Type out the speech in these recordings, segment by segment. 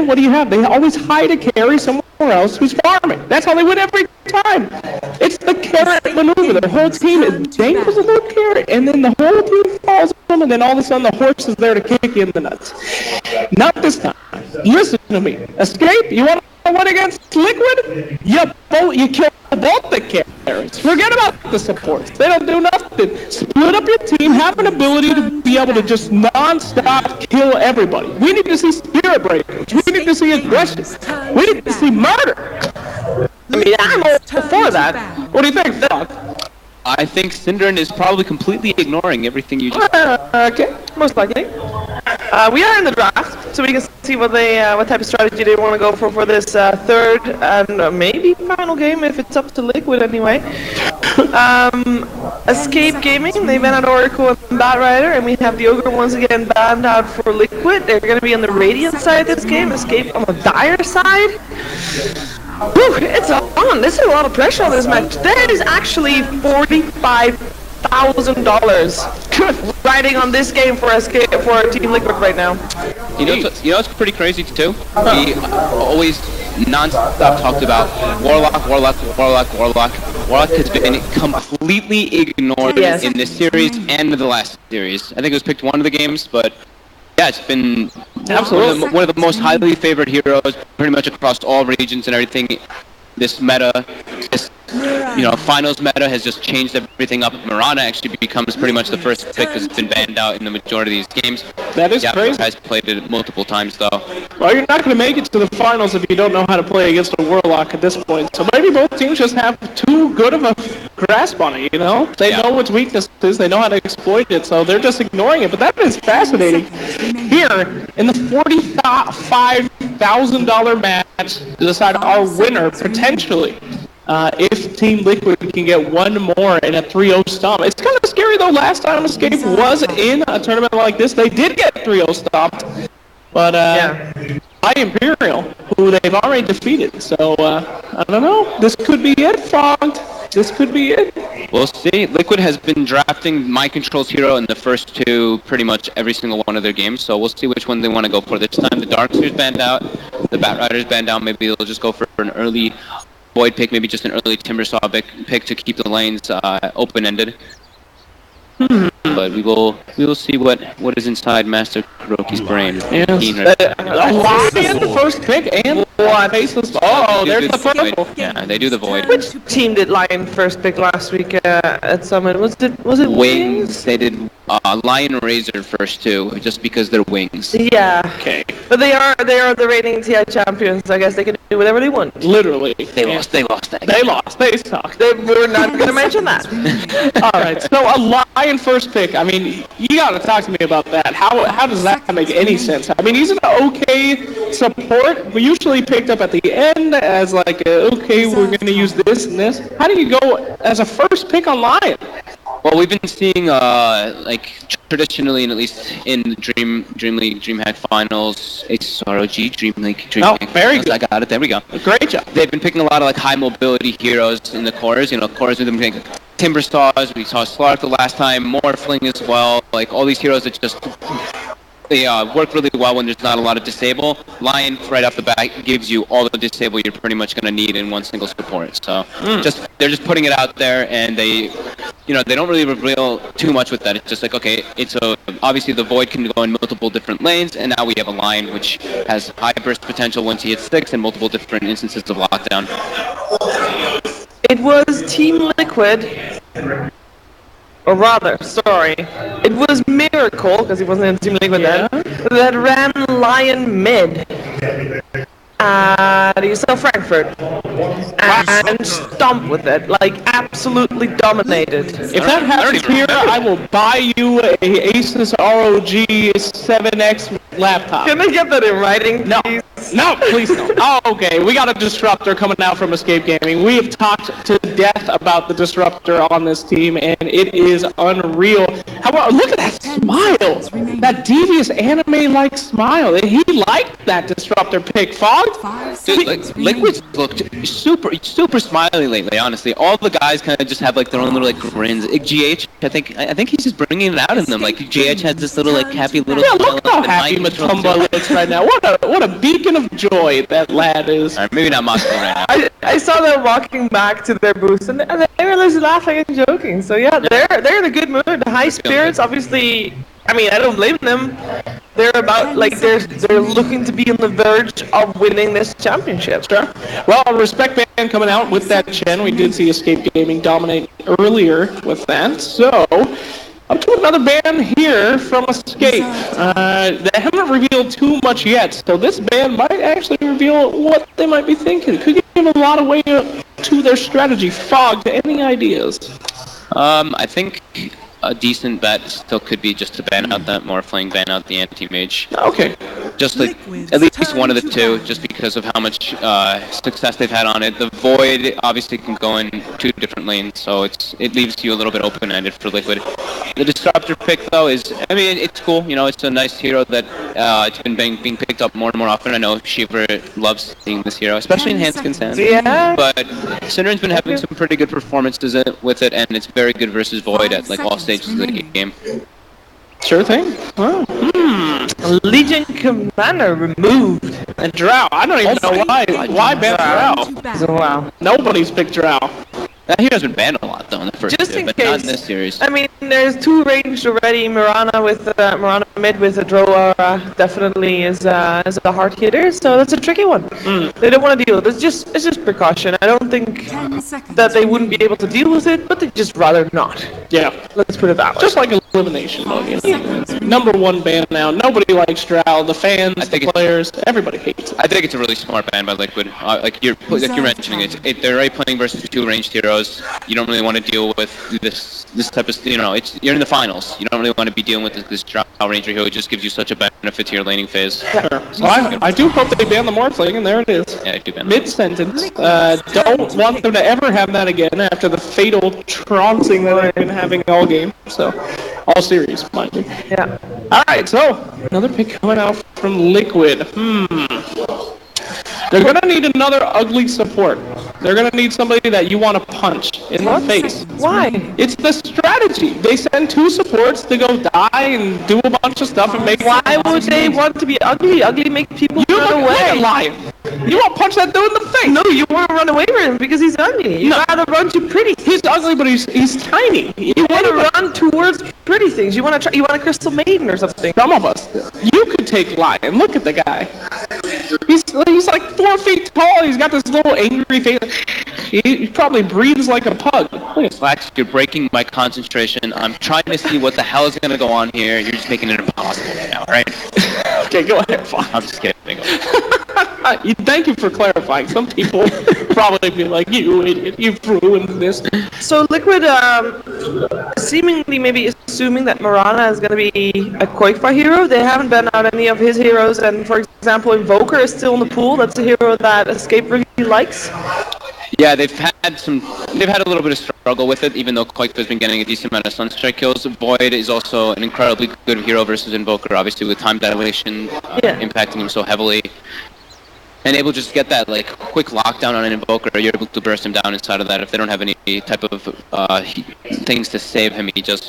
What do you have? They always hide a carry somewhere else who's farming. That's how they win every time. It's the carrot maneuver. Their whole team is dangles a little carrot, and then the whole team falls on them, and then all of a sudden the horse is there to kick you in the nuts. Not this time. Listen to me. Escape? You want to win against Liquid? You kill both the carrots. Forget about the supports. They don't do nothing. Split up your team. Have an ability to be able to just non-stop kill everybody. We need to see spirit breakers. We need to see aggression. We need to see murder. I mean, I'm all for that. What do you think, Doc? I think Synderen is probably completely ignoring everything you just okay, most likely. We are in the draft, so we can see what type of strategy they want to go for this third and maybe final game, if it's up to Liquid anyway. Escape Gaming, they banned out Oracle and Batrider, and we have the Ogre once again banned out for Liquid. They're going to be on the Radiant side this game, Escape on the Dire side. Whew, it's on. This is a lot of pressure on this match. That is actually $45,000 riding on this game for Team Liquid right now. You know what's pretty crazy too? We always non-stop talked about Warlock. Warlock has been completely ignored in this series and the last series. I think it was picked one of the games, but yeah, it's been absolutely one of the most highly favored heroes pretty much across all regions and everything. This meta, this finals meta has just changed everything up. Mirana actually becomes pretty much the first pick because it's been banned out in the majority of these games. That is crazy. Has played it multiple times though. Well, you're not going to make it to the finals if you don't know how to play against a Warlock at this point. So maybe both teams just have too good of a grasp on it, They know its weaknesses, they know how to exploit it, so they're just ignoring it. But that is fascinating. Here, in the $45,000 match to decide our winner, potentially, if Team Liquid can get one more in a 3-0 stomp. It's kind of scary though. Last time Escape was in a tournament like this, they did get 3-0 stomped. But by Imperial, who they've already defeated. So I don't know. This could be it, Fogged. This could be it. We'll see. Liquid has been drafting Mind Control's hero in the first two, pretty much every single one of their games. So we'll see which one they want to go for this time. The Darkseer's banned out. The Batrider's banned out. Maybe they'll just go for an early Void pick, maybe just an early Timbersaw pick to keep the lanes open-ended. But we will see what is inside Master Kuroki's brain. Yes. Lion, the first pick, and faceless. Oh, there's the purple. Yeah, they do the void. Which team did Lion first pick last week at Summit? Was it Wings. They did Lion Razor first too, just because they're wings. Yeah. Okay. But they are the reigning TI champions. I guess they can do whatever they want. Literally. They lost. They lost that. They lost. They suck. We're not going to mention that. All right. So a Lion first pick. I mean, you got to talk to me about that. How does that make any sense? I mean, he's an okay support. We usually picked up at the end as like, okay, we're going to use this and this. How do you go as a first pick on Lion? Well, we've been seeing like traditionally, and at least in the Dream League, DreamHack Finals, ROG, Dream League, Oh, very good. I got it. There we go. Great job. They've been picking a lot of like high mobility heroes in the cores. You know, cores with them picking Timber Saws. We saw Slark the last time, Morphling as well. Like all these heroes that just they work really well when there's not a lot of disable. Lion right off the bat gives you all the disable you're pretty much going to need in one single support. So they're just putting it out there, and they don't really reveal too much with that. It's just like, okay, obviously the Void can go in multiple different lanes, and now we have a Lion which has high burst potential once he hits 6 and multiple different instances of lockdown. It was Team Liquid. Or rather, sorry, it was Miracle, because he wasn't in Team Liquid then, that ran Lion mid at USL Frankfurt and stomped with it, like absolutely dominated. If that happens here, I will buy you a Asus ROG 7X laptop. Can I get that in writing, No, please? no, please don't. Oh, okay. We got a disruptor coming out from Escape Gaming. We have talked to death about the disruptor on this team, and it is unreal. How about look at that smile, that devious anime-like smile. He liked that disruptor pick. Fog. Dude, like, Liquid's looked super smiley lately. Honestly, all the guys kind of just have like their own little like grins. Like, GH, I think he's just bringing it out in them. Like GH has this little like happy little. Yeah, look how happy Matumba looks right now. What a beacon of joy that lad is. Alright, maybe not Moscow right now. I saw them walking back to their booth, and they were just laughing and joking. So yeah, they're in a good mood, high spirits. Obviously, I mean, I don't blame them. They're about like they're looking to be on the verge of winning this championship. Sure. Well, Respect Band coming out with that Chen. We did see Escape Gaming dominate earlier with that. So, up to another band here from Escape. They haven't revealed too much yet, so this band might actually reveal what they might be thinking. Could give a lot of way to their strategy. Fog, any ideas? I think a decent bet still could be just to ban out that Morphling, ban out the Anti-Mage. Okay. Just like at least one of the two, just because of how much success they've had on it. The Void obviously can go in 2 different lanes, so it leaves you a little bit open-ended for Liquid. The Disruptor pick though is, I mean, it's cool. You know, it's a nice hero that it's been being picked up more and more often. I know Shiver loves seeing this hero, especially in Hanskin Sand. Yeah. But Cinderen's been having some pretty good performances with it, and it's very good versus Void at like all stages of the game. Sure thing. Well, Legion Commander removed. and Drow. I don't even know why. Why ban Drow? So wow. Nobody's picked Drow. That hero's been banned a lot though in the first Just two, in but case. not in this series. I mean, there's 2 ranged already. Mirana mid with a Droa definitely is a hard hitter, so that's a tricky one. They don't want to deal with it. It's just precaution. I don't think that they wouldn't be able to deal with it, but they just rather not. Yeah. Let's put it that way. Just like elimination mode. You know? Number 1 ban now. Nobody likes Drow. The fans, the players, everybody hates it. I think it's a really smart ban by Liquid. Like you're mentioning, they're already playing versus 2 ranged heroes. You don't really want to deal with this type of, you're in the finals. You don't really want to be dealing with this Drow Ranger hero. It just gives you such a benefit to your laning phase. Sure. So I do hope they ban the Morphling, and there it is. Yeah, I do ban them. Mid-sentence. Don't want them to ever have that again after the fatal trouncing that they've been having all game. So, all series, mind you. Yeah. Alright, so, another pick coming out from Liquid. They're gonna need another ugly support. They're gonna need somebody that you want to punch in the face. Why? It's the strategy. They send 2 supports to go die and do a bunch of stuff and make. Why would they want to be ugly? Ugly make people You run look like a away. lion. You want to punch that dude in the face? No, you want to run away from him because he's ugly. You gotta run to pretty. He's ugly, but he's tiny. You want to run towards pretty things. You want to try. You want a crystal maiden or something. Some of us. You could take Lion. Look at the guy. He's like 4 feet tall. He's got this little angry face. He probably breathes like a pug. Look at Flax, you're breaking my concentration. I'm trying to see what the hell is going to go on here. You're just making it impossible right now, right? Okay, go ahead. Fine. I'm just kidding. Thank you for clarifying. Some people probably be like, you idiot, you've ruined this. So Liquid, seemingly maybe assuming that Mirana is going to be a Koifa hero. They haven't been out any of his heroes, and for example, Invoker is still in the pool. That's a hero that Escape really likes. Yeah, they've had a little bit of struggle with it, even though Koifa has been getting a decent amount of Sunstrike kills. Void is also an incredibly good hero versus Invoker, obviously with time dilation impacting him so heavily. And able to just get that like quick lockdown on an Invoker, you're able to burst him down inside of that. If they don't have any type of things to save him, he just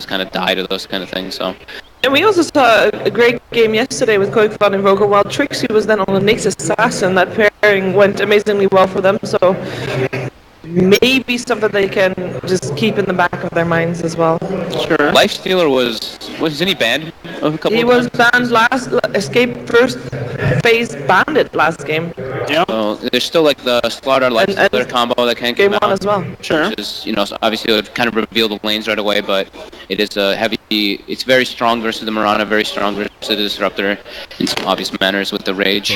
kind of die to those kind of things. So. And we also saw a great game yesterday with Koifa and Invoker, while Trixie was then on the Nyx Assassin. That pairing went amazingly well for them, so maybe something they can just keep in the back of their minds as well. Sure. Lifestealer wasn't he banned a couple He of was times? banned Escape first phase bandit last game. Yeah. So there's still like the Slaughter Lifestealer combo that can Game come one out. as well. Sure. Which is, so obviously it would kind of reveal the lanes right away, but it is a heavy. It's very strong versus the Mirana, very strong versus the Disruptor in some obvious manners with the Rage.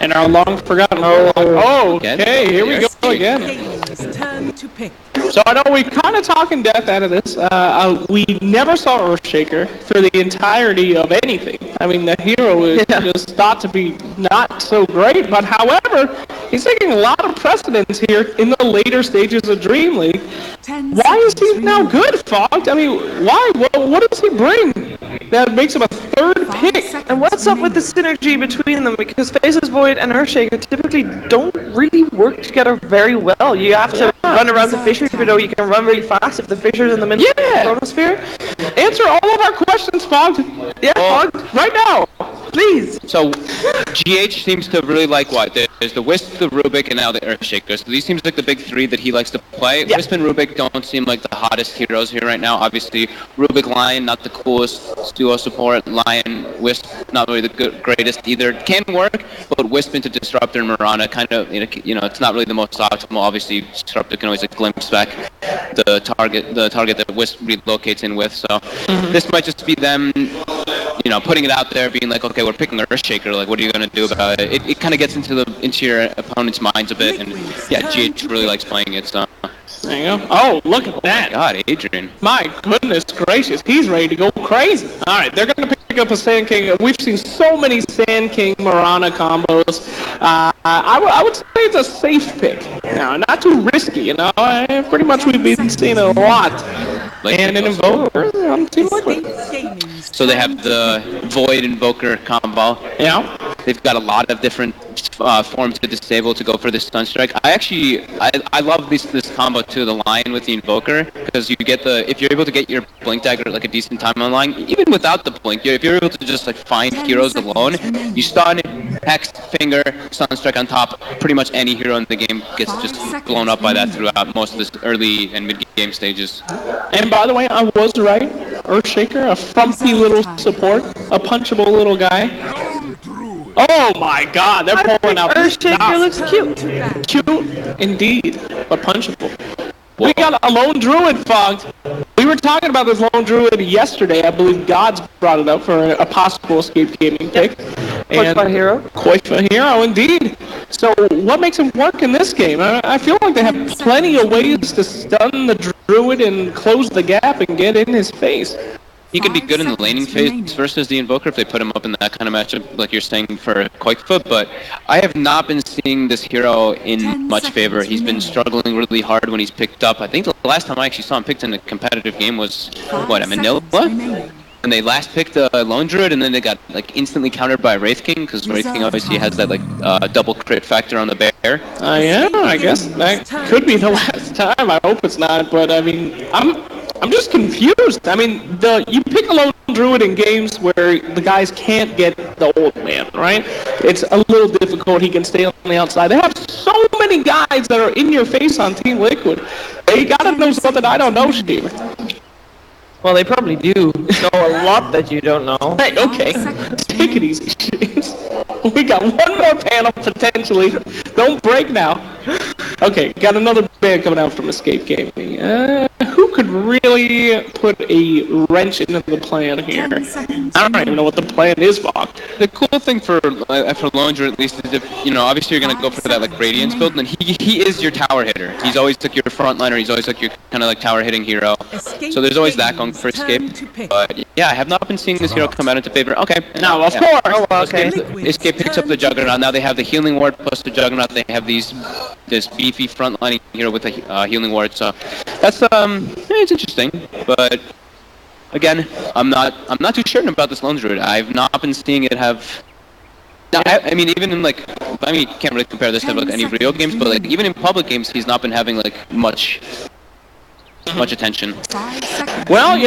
And our long forgotten. Oh, okay, here we go again. It's turn to pick. So I know we're kind of talking death out of this. We never saw Earthshaker for the entirety of anything. I mean, the hero is just thought to be not so great, but however, he's taking a lot of precedence here in the later stages of Dream League. Why is he now good, Fogged? I mean, why? What does he bring that makes him a third pick? And what's up with the synergy between them? Because Phases Void and Earthshaker typically don't really work together very well. You have to run around the fissure, even though you can run really fast if the fissure's in the middle of the chronosphere. Answer all of our questions, Fogged. Yeah, Fogged, right now. please. So GH seems to really like what? There's the Wisp, the Rubik, and now the Earthshaker. So these seems like the big three that he likes to play. Yeah. Wisp and Rubik don't seem like the hottest heroes here right now. Obviously, Rubik Lion, not the coolest duo support. Lion, Wisp, not really the greatest either. Can work, but Wisp into Disruptor and Mirana kind of, it's not really the most optimal. Obviously, Disruptor can always glimpse back the target that Wisp relocates in with. So this might just be them, putting it out there, being like, okay, we're picking Earthshaker. Like, what are you gonna do about it? It kind of gets into your opponent's minds a bit, and yeah, GH really likes playing it. So. There you go. Oh, look at that. God, Adrian. My goodness gracious, he's ready to go crazy. All right, they're going to pick up a Sand King. We've seen so many Sand King Mirana combos. I would say it's a safe pick. Not too risky, Pretty much we've been seeing a lot. And an Invoker on Team Liquid. So they have the Void Invoker combo. Yeah. They've got a lot of different forms to disable to go for this stun strike. I love this combo too, the Lion with the Invoker, because if you're able to get your Blink Dagger at like a decent time online, even without the Blink, if you're able to just like find heroes alone, you stun, Hex, Finger, stun strike on top, pretty much any hero in the game gets just blown up by that throughout most of this early and mid-game stages. And by the way, I was right. Earthshaker, a frumpy little support, a punchable little guy. Oh my God, they're pulling out. Earthshaker looks cute. Cute, indeed, but punchable. We got a lone druid, Fogged. We were talking about this lone druid yesterday. I believe Gods brought it up for a possible Escape Gaming pick. Koifa hero. Koifa hero, indeed. So what makes him work in this game? I feel like they have plenty of ways to stun the druid and close the gap and get in his face. He could be good in the laning phase versus the Invoker if they put him up in that kind of matchup, like you're saying for Koifa, but I have not been seeing this hero in much favor. He's been struggling really hard when he's picked up. I think the last time I actually saw him picked in a competitive game was, at Manila? When they last picked a Lone Druid, and then they got like instantly countered by Wraith King, because Wraith King obviously has that like double crit factor on the bear. Yeah, I guess that could be the last time. I hope it's not, but I mean, I'm just confused. I mean, you pick a lone druid in games where the guys can't get the old man, right? it's a little difficult. He can stay on the outside. They have so many guys that are in your face on Team Liquid. They gotta know something I don't know, Steve. Well, they probably do know a lot that you don't know. Hey, okay. Take it easy, James. We got one more panel potentially. Don't break now. Okay, got another band coming out from Escape Gaming. Who could really put a wrench into the plan here? 10 seconds. I don't even know what the plan is, Bach. The cool thing for Longer, at least, is if, obviously you're going to go for that, like, Radiance build, and he is your tower hitter. He's always, like, your frontliner. He's always, like, your kind of, like, tower hitting hero. So there's always that going for Escape. But, yeah, I have not been seeing this hero come out into favor. Okay. No, of course. Oh, well, okay. Escape picks up the Juggernaut. Now they have the healing ward plus the Juggernaut. They have this beefy frontlining hero with a healing ward. So that's it's interesting. But again, I'm not too certain about this Lone Druid. I've not been seeing it have. Now, I mean, even in like, can't really compare this to like any real games, but like even in public games, he's not been having like much attention. 5 seconds. Well,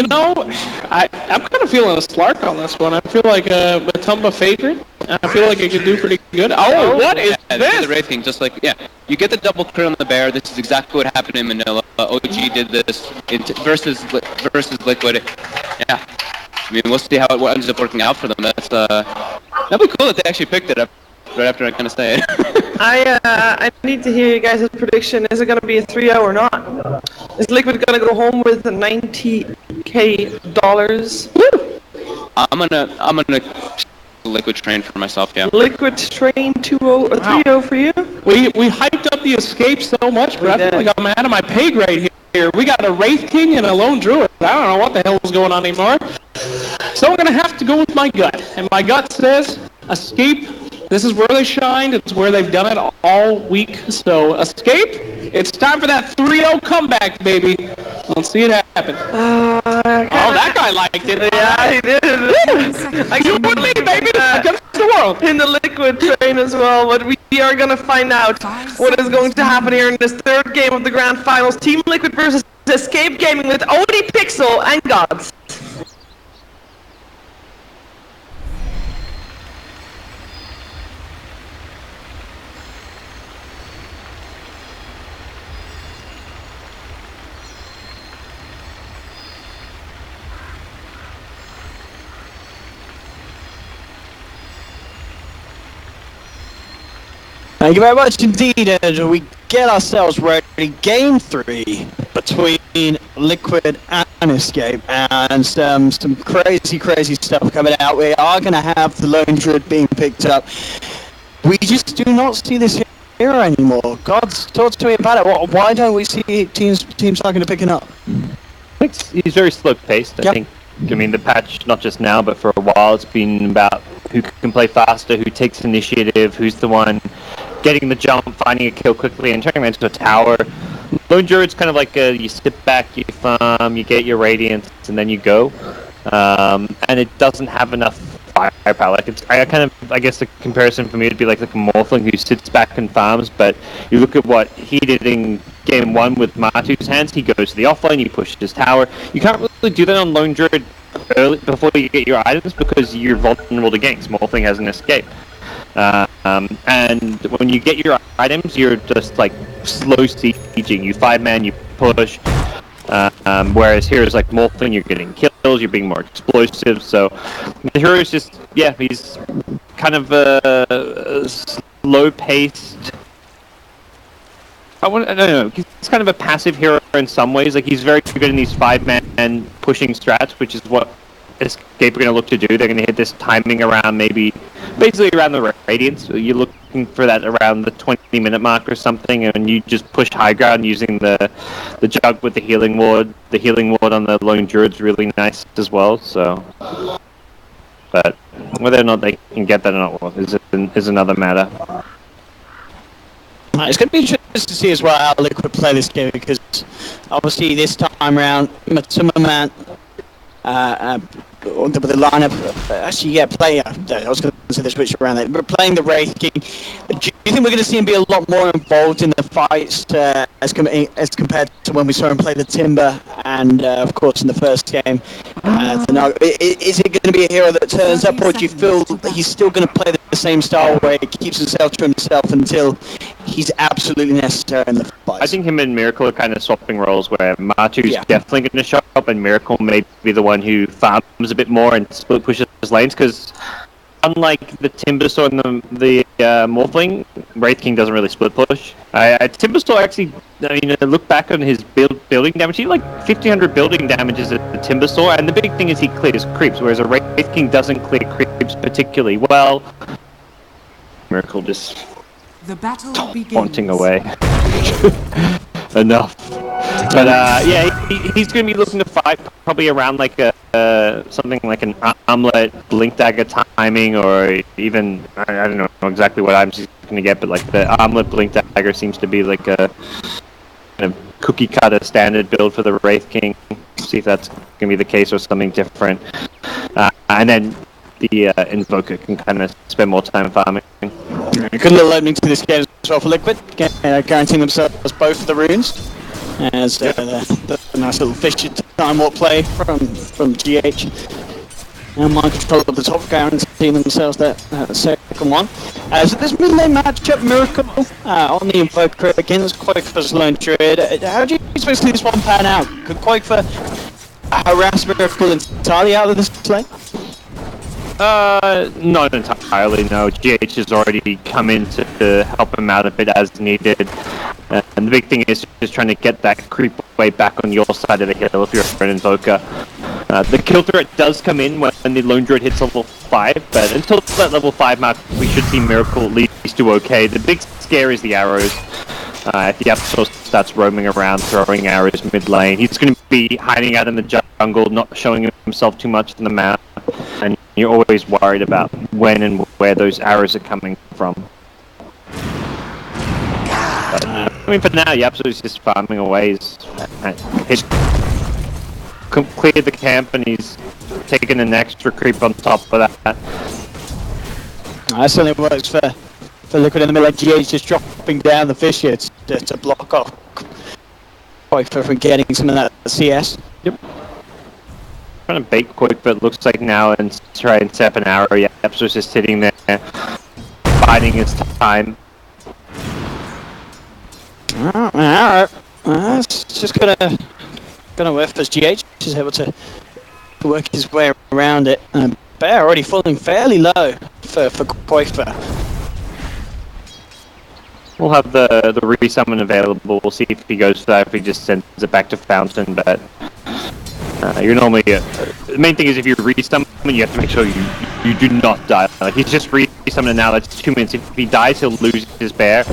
I'm kind of feeling a Slark on this one. I feel like Matumba favorite. I feel like it could do pretty good. Oh, what is this? The Wraith King, just like, you get the double crit on the bear. This is exactly what happened in Manila. OG did this versus Liquid. Yeah. I mean, we'll see how it ends up working out for them. That'd be cool if they actually picked it up right after I kind of say it. I need to hear you guys' prediction. Is it going to be a 3-0 or not? Is Liquid going to go home with $90K? I'm gonna Liquid train for myself. Yeah. Liquid train 2-0 or 3-0 for you? We hyped up the Escape so much, but I feel like I'm out of my pay grade here. We got a Wraith King and a Lone Druid. I don't know what the hell is going on anymore. So I'm gonna have to go with my gut, and my gut says Escape. This is where they shined. It's where they've done it all week. So Escape, it's time for that 3-0 comeback, baby. Let's see it happen. Oh, that guy liked it. Yeah, he did. You would lead, baby, against the world. In the Liquid train as well, but we are going to find out what is going to happen here in this third game of the Grand Finals. Team Liquid versus Escape Gaming with OD Pixel and Gods. Thank you very much indeed, and we get ourselves ready. Game 3 between Liquid and Escape, and some crazy stuff coming out. We are going to have the Lone Druid being picked up. We just do not see this hero anymore. Gods, talk to me about it. Why don't we see teams starting to pick it up? I think he's very slow-paced. I mean, the patch, not just now, but for a while, it's been about who can play faster, who takes initiative, who's the one getting the jump, finding a kill quickly, and turning it into a tower. Lone Druid's kind of like you sit back, you farm, you get your Radiance, and then you go. And it doesn't have enough firepower. Like I guess the comparison for me would be like a Morphling who sits back and farms, but you look at what he did in Game 1 with Matu's hands. He goes to the offlane, you push his tower. You can't really do that on Lone Druid early before you get your items because you're vulnerable to ganks. Morphling has an escape. And when you get your items, you're just like slow sieging. You 5-man, you push. Whereas here is like Morphling, you're getting kills, you're being more explosive. So the hero is just, he's kind of slow-paced. I don't know. He's kind of a passive hero in some ways. Like he's very good in these 5-man pushing strats, which is what Escape are going to look to do. They're going to hit this timing around basically around the Radiance. So you're looking for that around the 20-minute mark or something, and you just push high ground using the jug with the healing ward. The healing ward on the Lone Druid's really nice as well. So, but whether or not they can get that or not is another matter. It's going to be interesting to see as well how Liquid play this game, because obviously this time around, Matuma with the lineup. Actually, yeah, I was going to say the switch around there. But playing the Wraith King, do you think we're going to see him be a lot more involved in the fights as compared to when we saw him play the Timber and, of course, in the first game? Is it going to be a hero that turns up, or do you feel that he's still going to play the same style where he keeps himself to himself until he's absolutely necessary in the fight? I think him and Miracle are kind of swapping roles, where Martu's definitely going to show up, and Miracle may be the one who farms a bit more and split pushes lanes, because unlike the Timbersaw and the Morphling, Wraith King doesn't really split push. Timbersaw actually, look back on his building damage, he like 1500 building damages at the Timbersaw, and the big thing is he clears creeps, whereas a Wraith King doesn't clear creeps particularly well. Miracle just The battle taunting begins. away. Enough. But he's going to be looking to fight probably around like something like an Armlet Blink Dagger timing, or even I don't know exactly what I'm going to get, but like the Armlet Blink Dagger seems to be like a kind of cookie cutter standard build for the Wraith King. See if that's going to be the case or something different. And then the Invoker can kind of spend more time farming. Good little opening to this game as well for Liquid, guaranteeing themselves both of the runes. As the nice little Fisher time warp play from GH. And Mind Control at the top, guaranteeing themselves that second one. So this mid lane matchup, Miracle on the Invoker against Quake's Lone Druid. How do you expect to see this one pan out? Could Quakefor harass Miracle entirely out of this lane? Not entirely, no. GH has already come in to help him out a bit as needed. And the big thing is just trying to get that creep way back on your side of the hill if you're an Invoker. The kill threat does come in when the Lone Druid hits level 5, but until that level 5 mark, we should see Miracle at least do okay. The big scare is the arrows. If the Absol starts roaming around, throwing arrows mid lane, he's going to be hiding out in the jungle, not showing himself too much in the map. And you're always worried about when and where those arrows are coming from. But, for now, Yapsu's just farming away. He's cleared the camp, and he's taken an extra creep on top of that. That certainly works for Liquid in the middle of GH, just dropping down the fish here to block off Quakefor from getting some of that CS. Yep. Trying to bait quick, but it looks like now and try and set up an arrow. Yeah, Epso's just sitting there, biding his time. Alright. It's just gonna whiff as GH is able to work his way around it. Bear already falling fairly low for Quakefor. We'll have the resummon available. We'll see if he goes for that, if he just sends it back to Fountain, but you're normally the main thing is if you resummon, you have to make sure you do not die. Like, he's just resummoning now. That's 2 minutes. If he dies, he'll lose his bear,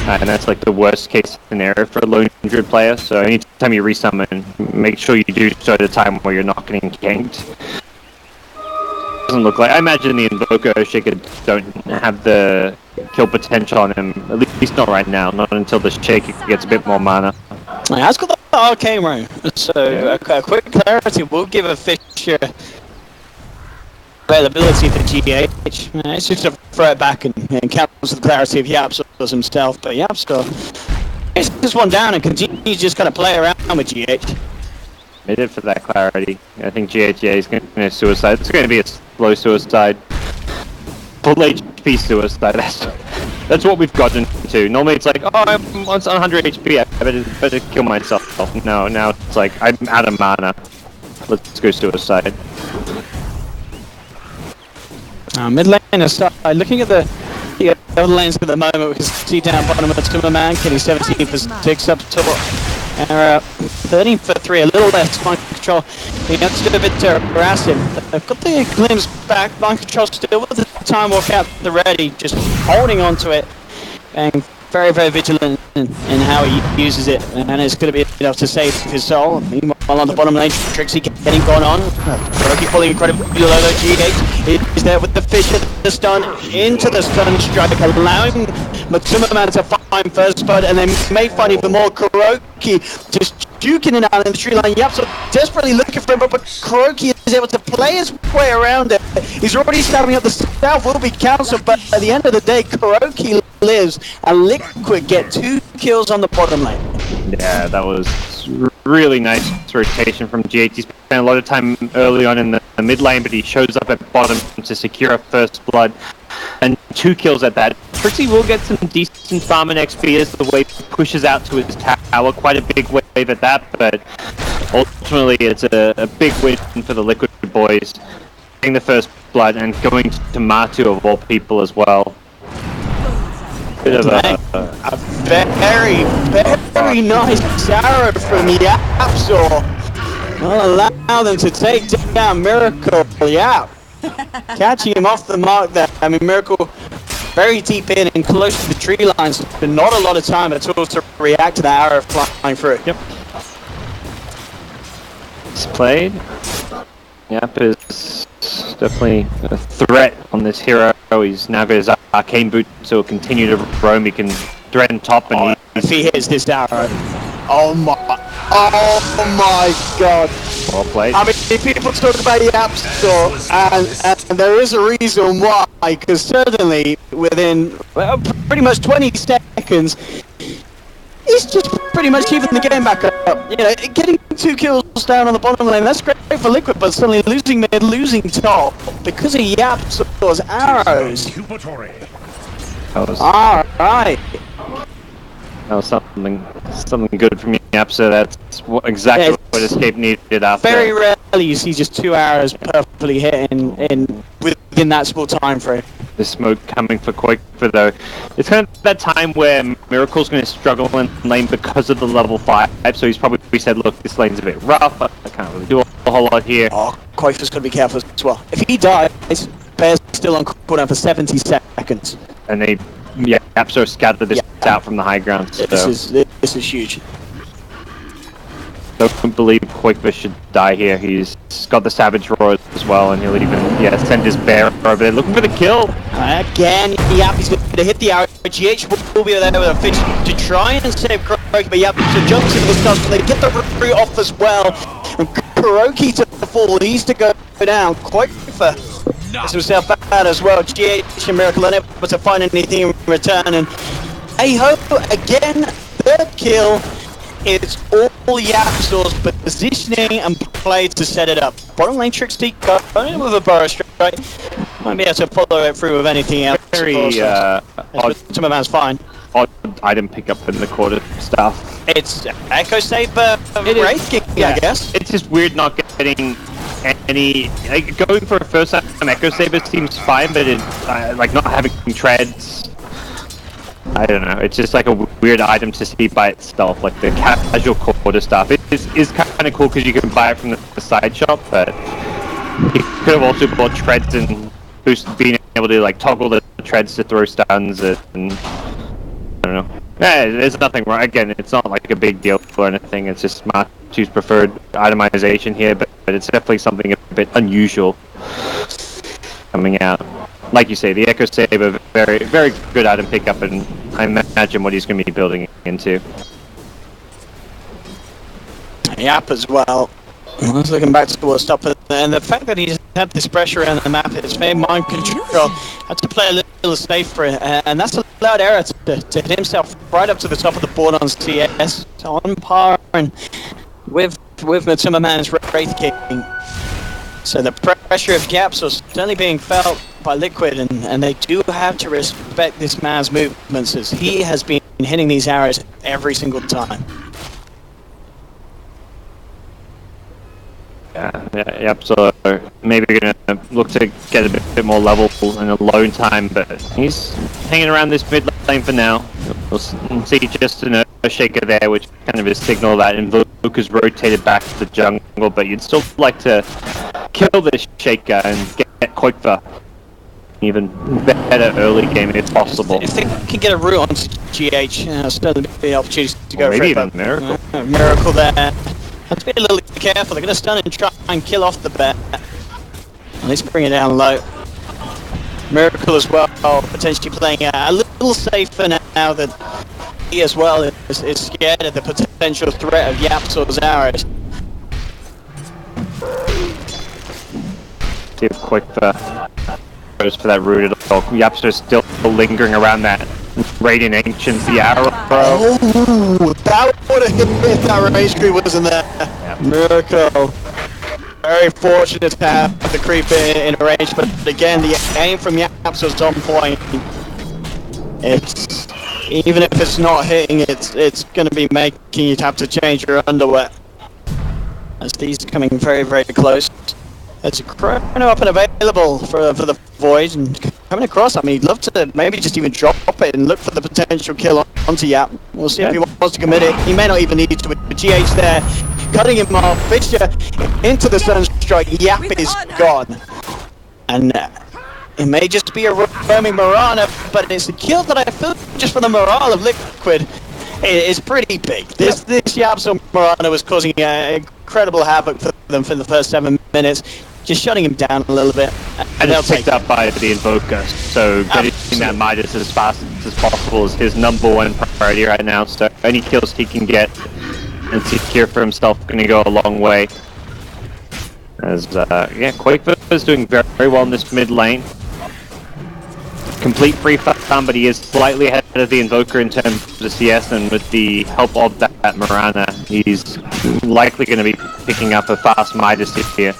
and that's like the worst case scenario for a Lone Druid player. So anytime you resummon, make sure you do so at a time where you're not getting ganked. Doesn't look like. I imagine the Invoker Shaker don't have the kill potential on him. At least not right now. Not until the Shaker gets a bit more mana. He has got the Arcane Room, so a quick clarity will give a Fisher availability for GH. It's just to throw it back and cancel the clarity of Yapsos himself, but Yapsos it's just one down and continues just kind of play around with GH. Made it for that clarity. I think GH is going to suicide. It's going to be a slow suicide. Full HP suicide. That's what we've gotten to. Normally it's like, oh, I'm on 100 HP, I better kill myself. No, now it's like, I'm out of mana. Let's go suicide. Mid lane aside, looking at the other lanes at the moment, we can see down bottom of the Timberman, getting 17 for 6 up top. 13 for 3, a little less Mind Control. He has to do a bit to harass him. They've got the glimpse back. Mind Control still with the time walk out the ready, just holding on to it and very, very vigilant in how he uses it. And it's going to be enough to save his soul. Meanwhile, on the bottom lane, Trixie getting gone on. Roki falling incredibly low. GH is there with the fish at the stun into the stun strike, allowing Matsuma Man to find first spot, and they may find even more. Kuroki just juking it out in the tree line. Yaps are desperately looking for him, but Kuroki is able to play his way around it. He's already stabbing up the south, will be cancelled, but at the end of the day, Kuroki lives, and Liquid get 2 kills on the bottom lane. Yeah, that was really nice rotation from GH. He spent a lot of time early on in the mid lane, but he shows up at bottom to secure a first blood. And 2 kills at that. Trixie will get some decent farm and XP as the wave pushes out to his tower. Quite a big wave at that, but ultimately it's a big win for the Liquid boys. Getting the first blood and going to Matu of all people as well. Bit of a very, very nice arrow from Yapzor. Will allow them to take down Miracle. Yeah. Catching him off the mark there. I mean, Miracle very deep in and close to the tree lines, but not a lot of time at all to react to that arrow flying through. Yep. It's played. Yap is definitely a threat on this hero. He's now got his arcane boot, so he'll continue to roam. He can threaten top, and if he hits this arrow, oh my god! Well played. I mean, people talk about Yapzor, and there is a reason why, because certainly within pretty much 20 seconds, he's just pretty much keeping the game back up. You know, getting 2 kills down on the bottom lane, that's great for Liquid, but suddenly losing mid, losing top, because of Yapzor's arrows. Alright. That was something good from Yapzor. That's exactly what Escape needed after. Very rarely you see just 2 arrows perfectly hitting within that small time frame. The smoke coming for Koikva though. It's kind of that time where Miracle's going to struggle in lane because of the level 5, so he's probably said, look, this lane's a bit rough, I can't really do a whole lot here. Oh, Koikva's got to be careful as well. If he dies, Bear's still on cooldown for 70 seconds. And they, Yapzor scattered this out from the high ground. So. This is huge. Don't believe Koikva should die here. He's got the Savage Roar as well, and he'll even send his bear over there looking for the kill. Again, Yap is going to hit the arrow. GH will be there with a fish to try and save Kuroki, but Yap jumps into the stars, but they get the root off as well. And Kuroki to the fall, he's to go down. Koikva gets himself bad as well. GH and Miracle unable to find anything in return, and hey ho, again, 3rd kill. It's all Yapzor's positioning and play to set it up. Bottom lane Trixie going with a burrow strike. Might be able to follow it through with anything else. Very odd. Timmerman's fine. Odd item pickup in the quarter stuff. It's Echo Saber Wraith King, I guess. It's just weird not getting any. Like, going for a first time Echo Saber seems fine, but it, like not having treads. I don't know, it's just like a weird item to see by itself, like the casual quarter stuff. It is kind of cool because you can buy it from the side shop, but you could have also bought treads and being able to like toggle the treads to throw stuns and I don't know. Yeah, there's nothing wrong. Again, it's not like a big deal or anything, it's just Matu's preferred itemization here, but it's definitely something a bit unusual coming out. Like you say, the Echo Saber, very, very good item pickup, and I imagine what he's going to be building into. Yap as well. I was looking back towards top, and the fact that he's had this pressure around the map, it's made mind control. Had to play a little safer, and that's allowed Era to hit himself right up to the top of the board on CS, on par and with Timmerman's Wraith King. So the pressure of Yaps was certainly being felt by Liquid, and they do have to respect this man's movements, as he has been hitting these arrows every single time. Yep, so maybe we're going to look to get a bit more level in a lone time, but he's hanging around this mid lane for now. We'll see just an Earthshaker there, which kind of is a signal that Invoke has rotated back to the jungle, but you'd still like to kill this Shaker and get Koikva even better early game if possible. If they can get a route onto GH, certainly be an opportunity to go for maybe it. even Miracle. Miracle there. Have to be a little careful, they're going to stun and try and kill off the bear. At least bring it down low. Miracle as well, potentially playing a little safer now that as well is scared of the potential threat of Yapsor's arrows. See if Quick goes for that rooted dog. Yapsor's still lingering around that Radiant Ancients, the arrow. Oh, that would have hit if that rage creep wasn't there. Miracle. Very fortunate to have the creep in range, but again, the aim from Yapsor's on point. It's even if it's not hitting, it's going to be making you have to change your underwear. As these are coming very, very close. There's a chrono up and available for the Void, and coming across, I mean, he'd love to maybe just even drop it and look for the potential kill onto Yap. We'll see if he wants to commit it. He may not even need to, with GH there, cutting him off. Fissure into the Sunstrike. Yap is gone. And it may just be a roaming Mirana, but it's a kill that I feel just for the morale of Liquid is pretty big. This Yapsor Mirana was causing incredible havoc for them for the first 7 minutes, just shutting him down a little bit. And it's picked up by the Invoker, so getting that Midas as fast as possible is his #1 priority right now, so any kills he can get and secure for himself going to go a long way. As, Quakefoot is doing very, very well in this mid lane. Complete free farm, but he is slightly ahead of the Invoker in terms of CS, and with the help of that Mirana, he's likely going to be picking up a fast Midas here.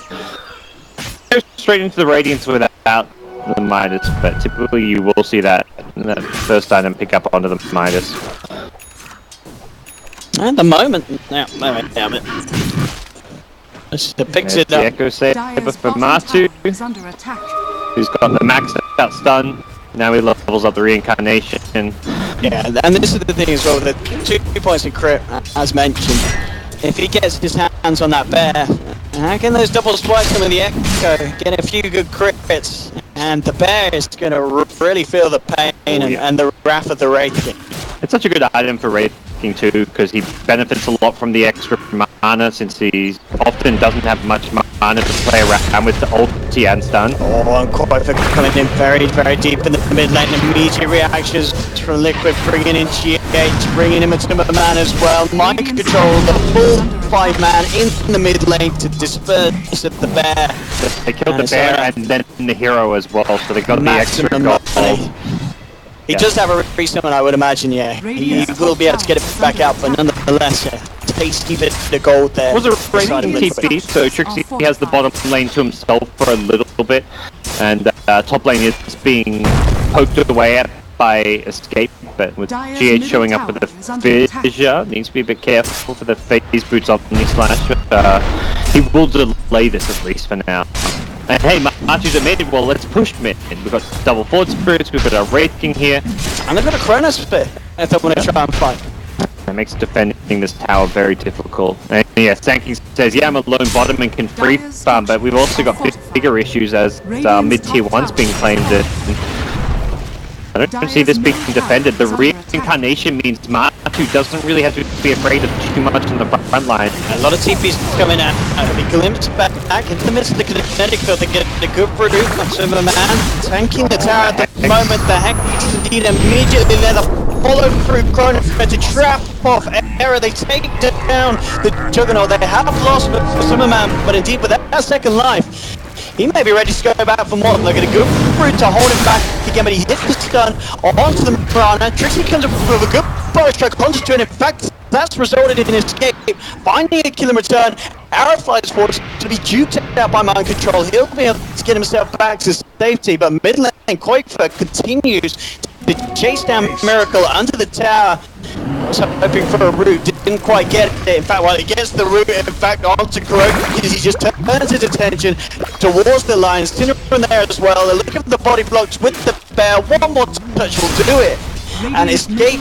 Goes straight into the Radiance without the Midas, but typically you will see that first item pick up onto the Midas. At the moment, damn it. Picks it The up. Echo Saber Dire's for bottom Matu, tower is under attack. who's got the maxed out stun. Now he levels up the Reincarnation. Yeah, and this is the thing as well, the 2 points in crit, as mentioned. If he gets his hands on that bear, again those double swipes from the Echo, get a few good crits, and the bear is going to really feel the pain and the wrath of the Wraith. It's such a good item for Wraithing too, because he benefits a lot from the extra mana, since he often doesn't have much mana to play around with the ulti and stun. Oh, and Quakefoot coming in very, very deep in the mid lane. Immediate reactions from Liquid, bringing in GH, bringing in a man as well. Mind control, the full 5-man in the mid lane to disperse the bear. They killed the bear and then the hero as well, so they got the extra gold. He does have a resummon, I would imagine, yeah. He will be able to get it back out, but nonetheless, tasty bit of gold there. It was a Radiant TP, so Trixie has the bottom lane to himself for a little bit, and top lane is being poked away at by Escape, but with GH showing up with the Fissure, needs to be a bit careful for the phase boots on the slash. He will delay this at least for now. And hey, Matu's at mid, well let's push mid. We've got double Forward Spirits, we've got our Wraith King here. And they've got a Chrono Spit if they want to try and fight. That makes defending this tower very difficult. And yeah, Sanking says, yeah, I'm a lone bottom and can free farm, but we've also got bigger issues as mid-tier 1's being claimed. I don't see this being defended. The Reincarnation means Matu doesn't really have to be afraid of too much in the front line. A lot of TP's coming out. He glimpsed back in the midst of the kinetic field. They get a good root on Superman. Tanking the tower at the moment. The Hex indeed immediately there. The follow through Chrono to trap off Error. They take down the Juggernaut. They have lost Superman, but indeed with that second life, he may be ready to go back for more. They're going to go through to hold him back again, but he hits the stun onto the Mirana. Trixie comes up with a good fire strike onto it. In fact, that's resulted in an escape, finding a kill in return. Arrow flies forward to be duped out by mind control. He'll be able to get himself back to safety, but mid lane Quakefoot continues to chase down Miracle under the tower. Was hoping for a root, didn't quite get it. In fact, while he gets the root, in fact, onto Kuroki, he just turns his attention towards the line. Sinner in there as well. They're looking for the body blocks with the bear. One more touch will do it. And Escape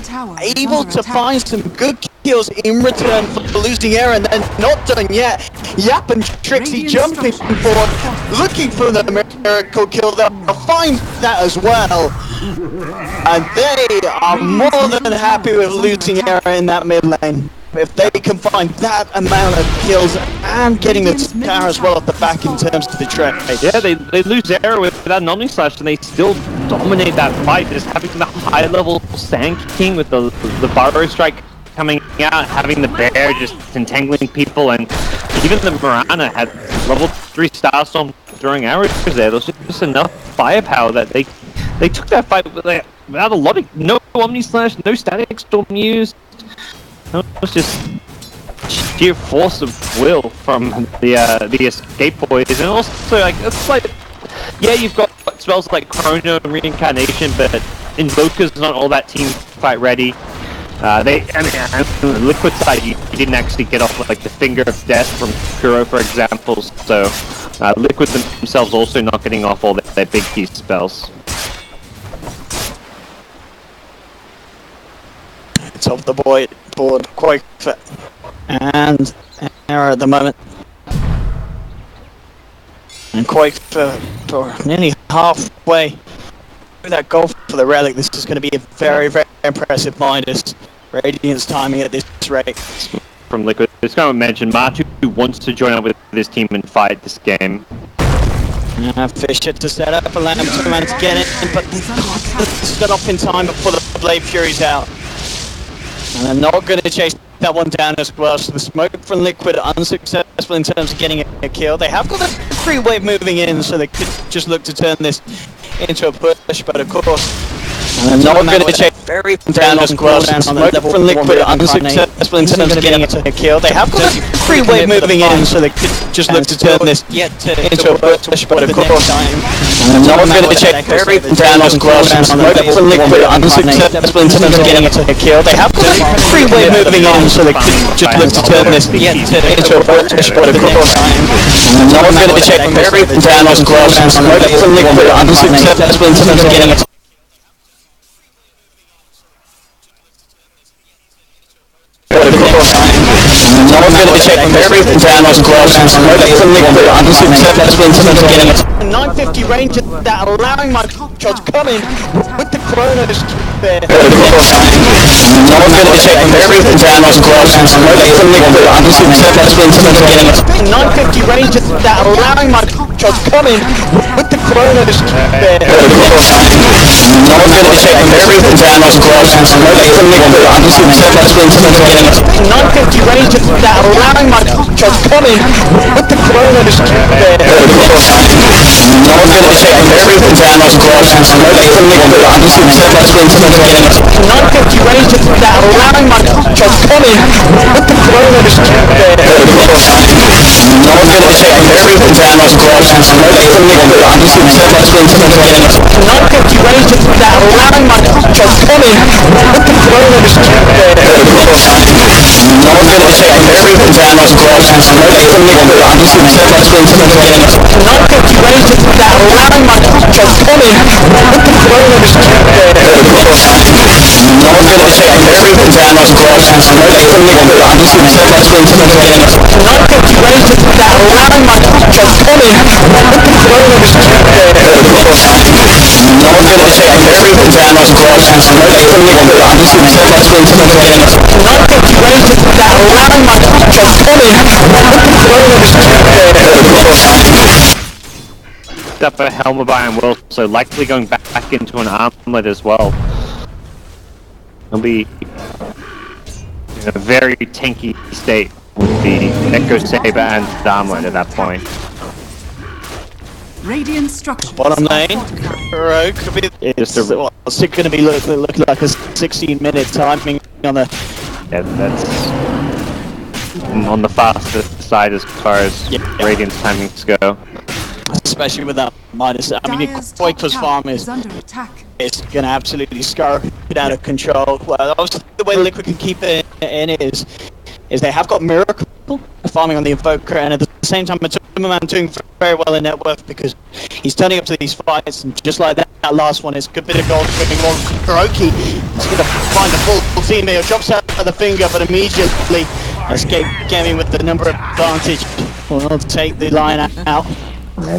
able to find some good kills in return for losing Error, and then not done yet. Yap and Trixie jumping forward, looking for the Miracle kill. They'll find that as well. And they are more than happy with losing Error in that mid lane. if they can find that amount of kills and getting the tower as well off the back in terms of the trade. Yeah, they lose Arrow without an Omni Slash, and they still dominate that fight, just having the high level Sand King with the Burrow Strike coming out, having the Bear just entangling people, and even the Mirana had level 3 Starstorm throwing arrows there. There was just enough firepower that they took that fight without a lot of no Omni Slash, no Static Storm used. It was just sheer force of will from the Escape Boys, and also like it's like, yeah, you've got spells like Chrono and Reincarnation, but Invoker's not all that team fight ready. On the Liquid side, you didn't actually get off with like the Finger of Death from Kuro, for example. So Liquid themselves also not getting off all their big key spells. It's off the board quite fit. And Arrow at the moment. And quite for nearly halfway through that goal for the Relic. This is going to be a very, very impressive Midas. Radiant's timing at this rate. From Liquid, it's going to mention Martu wants to join up with this team and fight this game. Fisher to set up a Lamb to man to get it, but set off in time before the Blade Fury's out. And they're not going to chase that one down as well, so the smoke from Liquid unsuccessful in terms of getting a kill. They have got a free wave moving in, so they could just look to turn this into a push, but of course, and they're not going to chase very down as well. Smoke from Liquid unsuccessful in terms of getting a kill. They have got a free wave moving in, so they could just look to turn this into a push, but of course, and they're not going to chase very down as well. Smoke from Liquid unsuccessful in terms of getting a kill. They have got a free wave moving in, so they could just look to turn this into a push, but of course, and they're not going to chase very down as well. Smoke from Liquid unsuccessful in terms of getting a no one's going to check everything down as close and smoke from Liquid unsuccessful in terms of getting it. 950 range that allowing my shots coming with the Chronos there. No one's going to check everything down as close and smoke from Liquid unsuccessful in terms of getting it. 950 range that allowing my shots coming with the Chronos there. No one's going to check everything down as close and smoke from Liquid unsuccessful in terms of getting it. 950 range that allowing my shots coming with the Chronos there. No one's going to check everything down as close and smoke from Liquid unsuccessful in terms of getting it. 950 range that allowing my shots coming with the Chronos there. No one's going to check everything down as close and smoke from Liquid unsuccessful in terms of getting it. 950 range that allowing my shots coming with the Chronos there. No one's going to check everything down as close and smoke from Liquid unsuccessful in terms of getting it. 950 range that allowing my shots coming with the Chronos there. No one's going to check everything down as close and smoke from Liquid unsuccessful in terms of getting it. 950 range that allowing my shots coming with the Chronos there. No one's going to check everything down as close and smoke from Liquid unsuccessful in terms of getting it. 950 range that allowing my shots coming with the Chronos there. Up a Helma by and will so likely going back into an armlet as well. It'll be in a very tanky state with the Echo Saber and the armlet at that point. Radiant structures. Bottom lane, fortified. Rogue could be. It's going to be looking like a 16-minute timing on the. Yeah, that's on the faster side as far as Radiant's timings go. Especially with that minus. I mean, Quake's farm is under attack. It's going to absolutely skyrocket out of control. Well, obviously the way Liquid can keep it in is they have got Miracle farming on the Invoker, and at the same time, Tumberman doing very well in net worth because he's turning up to these fights, and just like that last one, it's a good bit of gold coming on. Kuroki is going to find a full team here, drops out of the finger, but immediately Escape Gaming with the number advantage will take the line out.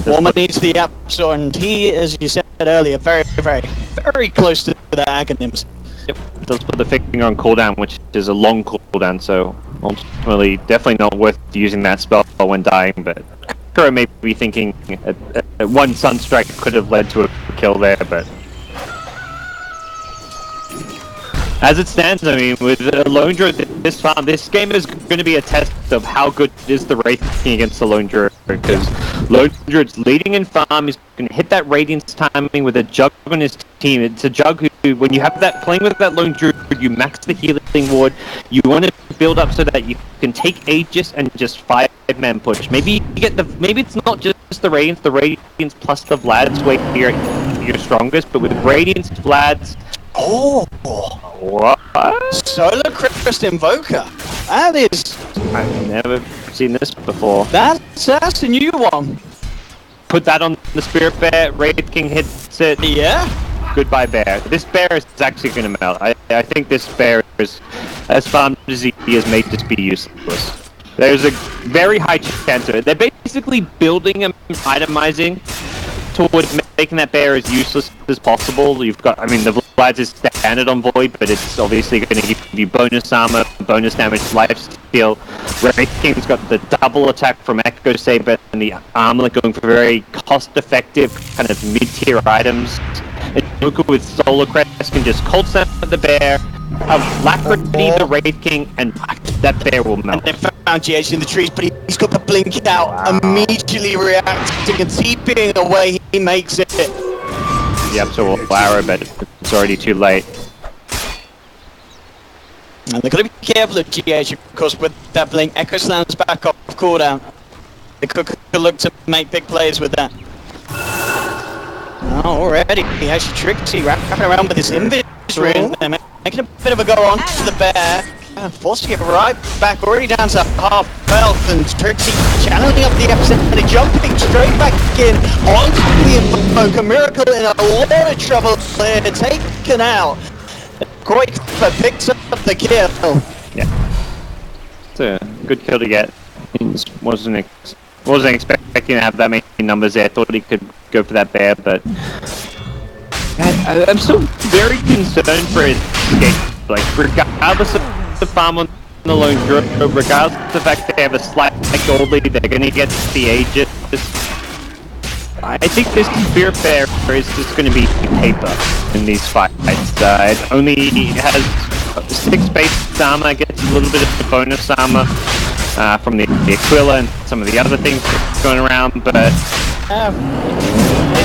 Warmer needs the Absol, and he, as you said earlier, very, very, very close to the Aghanims. Yep. It does put the finger on cooldown, which is a long cooldown, so ultimately definitely not worth using that spell when dying, but Kuro may be thinking one Sunstrike could have led to a kill there, but as it stands, I mean, with Lone Druid this farm, this game is going to be a test of how good is the Wraith King against the Lone Druid, because Lone Druid's leading in farm, he's going to hit that Radiance timing with a Jug on his team. It's a Jug who, when you have that, playing with that Lone Druid, you max the healing ward, you want to build up so that you can take Aegis and just 5-man push. Maybe you get maybe it's not just the Radiance plus the Vlad's way here your strongest, but with Radiance, Vlad's, Oh! what? Solar Crest Invoker. That is... I've never seen this before. That's a new one. Put that on the Spirit Bear, Wraith King hits it. Yeah. Goodbye, Bear. This bear is actually going to melt. I think this bear is, as farmed as he is, made to be useless. There's a very high chance of it. They're basically building and itemizing towards making that bear as useless as possible. You've got, I mean, the Vlad's is standard on Void, but it's obviously going to give you bonus armor, bonus damage, life steal. Wraith King's got the double attack from Echo Saber and the armlet going for very cost-effective kind of mid-tier items. And Nuka with Solar Crest can just cold snap the bear, Alacrity the Wraith King, and that bear will melt. And they found GH in the trees, but he's got the blink out, immediately reacting and TPing away, he makes it. Yep, so we'll arrow, but it's already too late. And they've got to be careful of GH, of course, with that blink. Echo slams back off cooldown. They could look to make big plays with that. Oh, already, he actually Trixie wrapping around with his inventory and making a bit of a go on to the bear. Forced to get right back, already down to half health, and Trixie channeling up the epicenter, jumping straight back in onto the Invoker. Miracle in a lot of trouble there, taken out. Quakefer picks up the kill. Yeah. It's a good kill to get. Wasn't expecting to have that many numbers there. Thought he could go for that bear, but I'm still very concerned for his escape. Like, regardless of the farm on the Lone Druid, regardless of the fact they have a slight gold lead, they're going to get the Aegis. I think this Spirit Bear is just going to be paper in these fights. It only has 6 base armor, gets a little bit of the bonus armor from the Aquila and some of the other things going around, but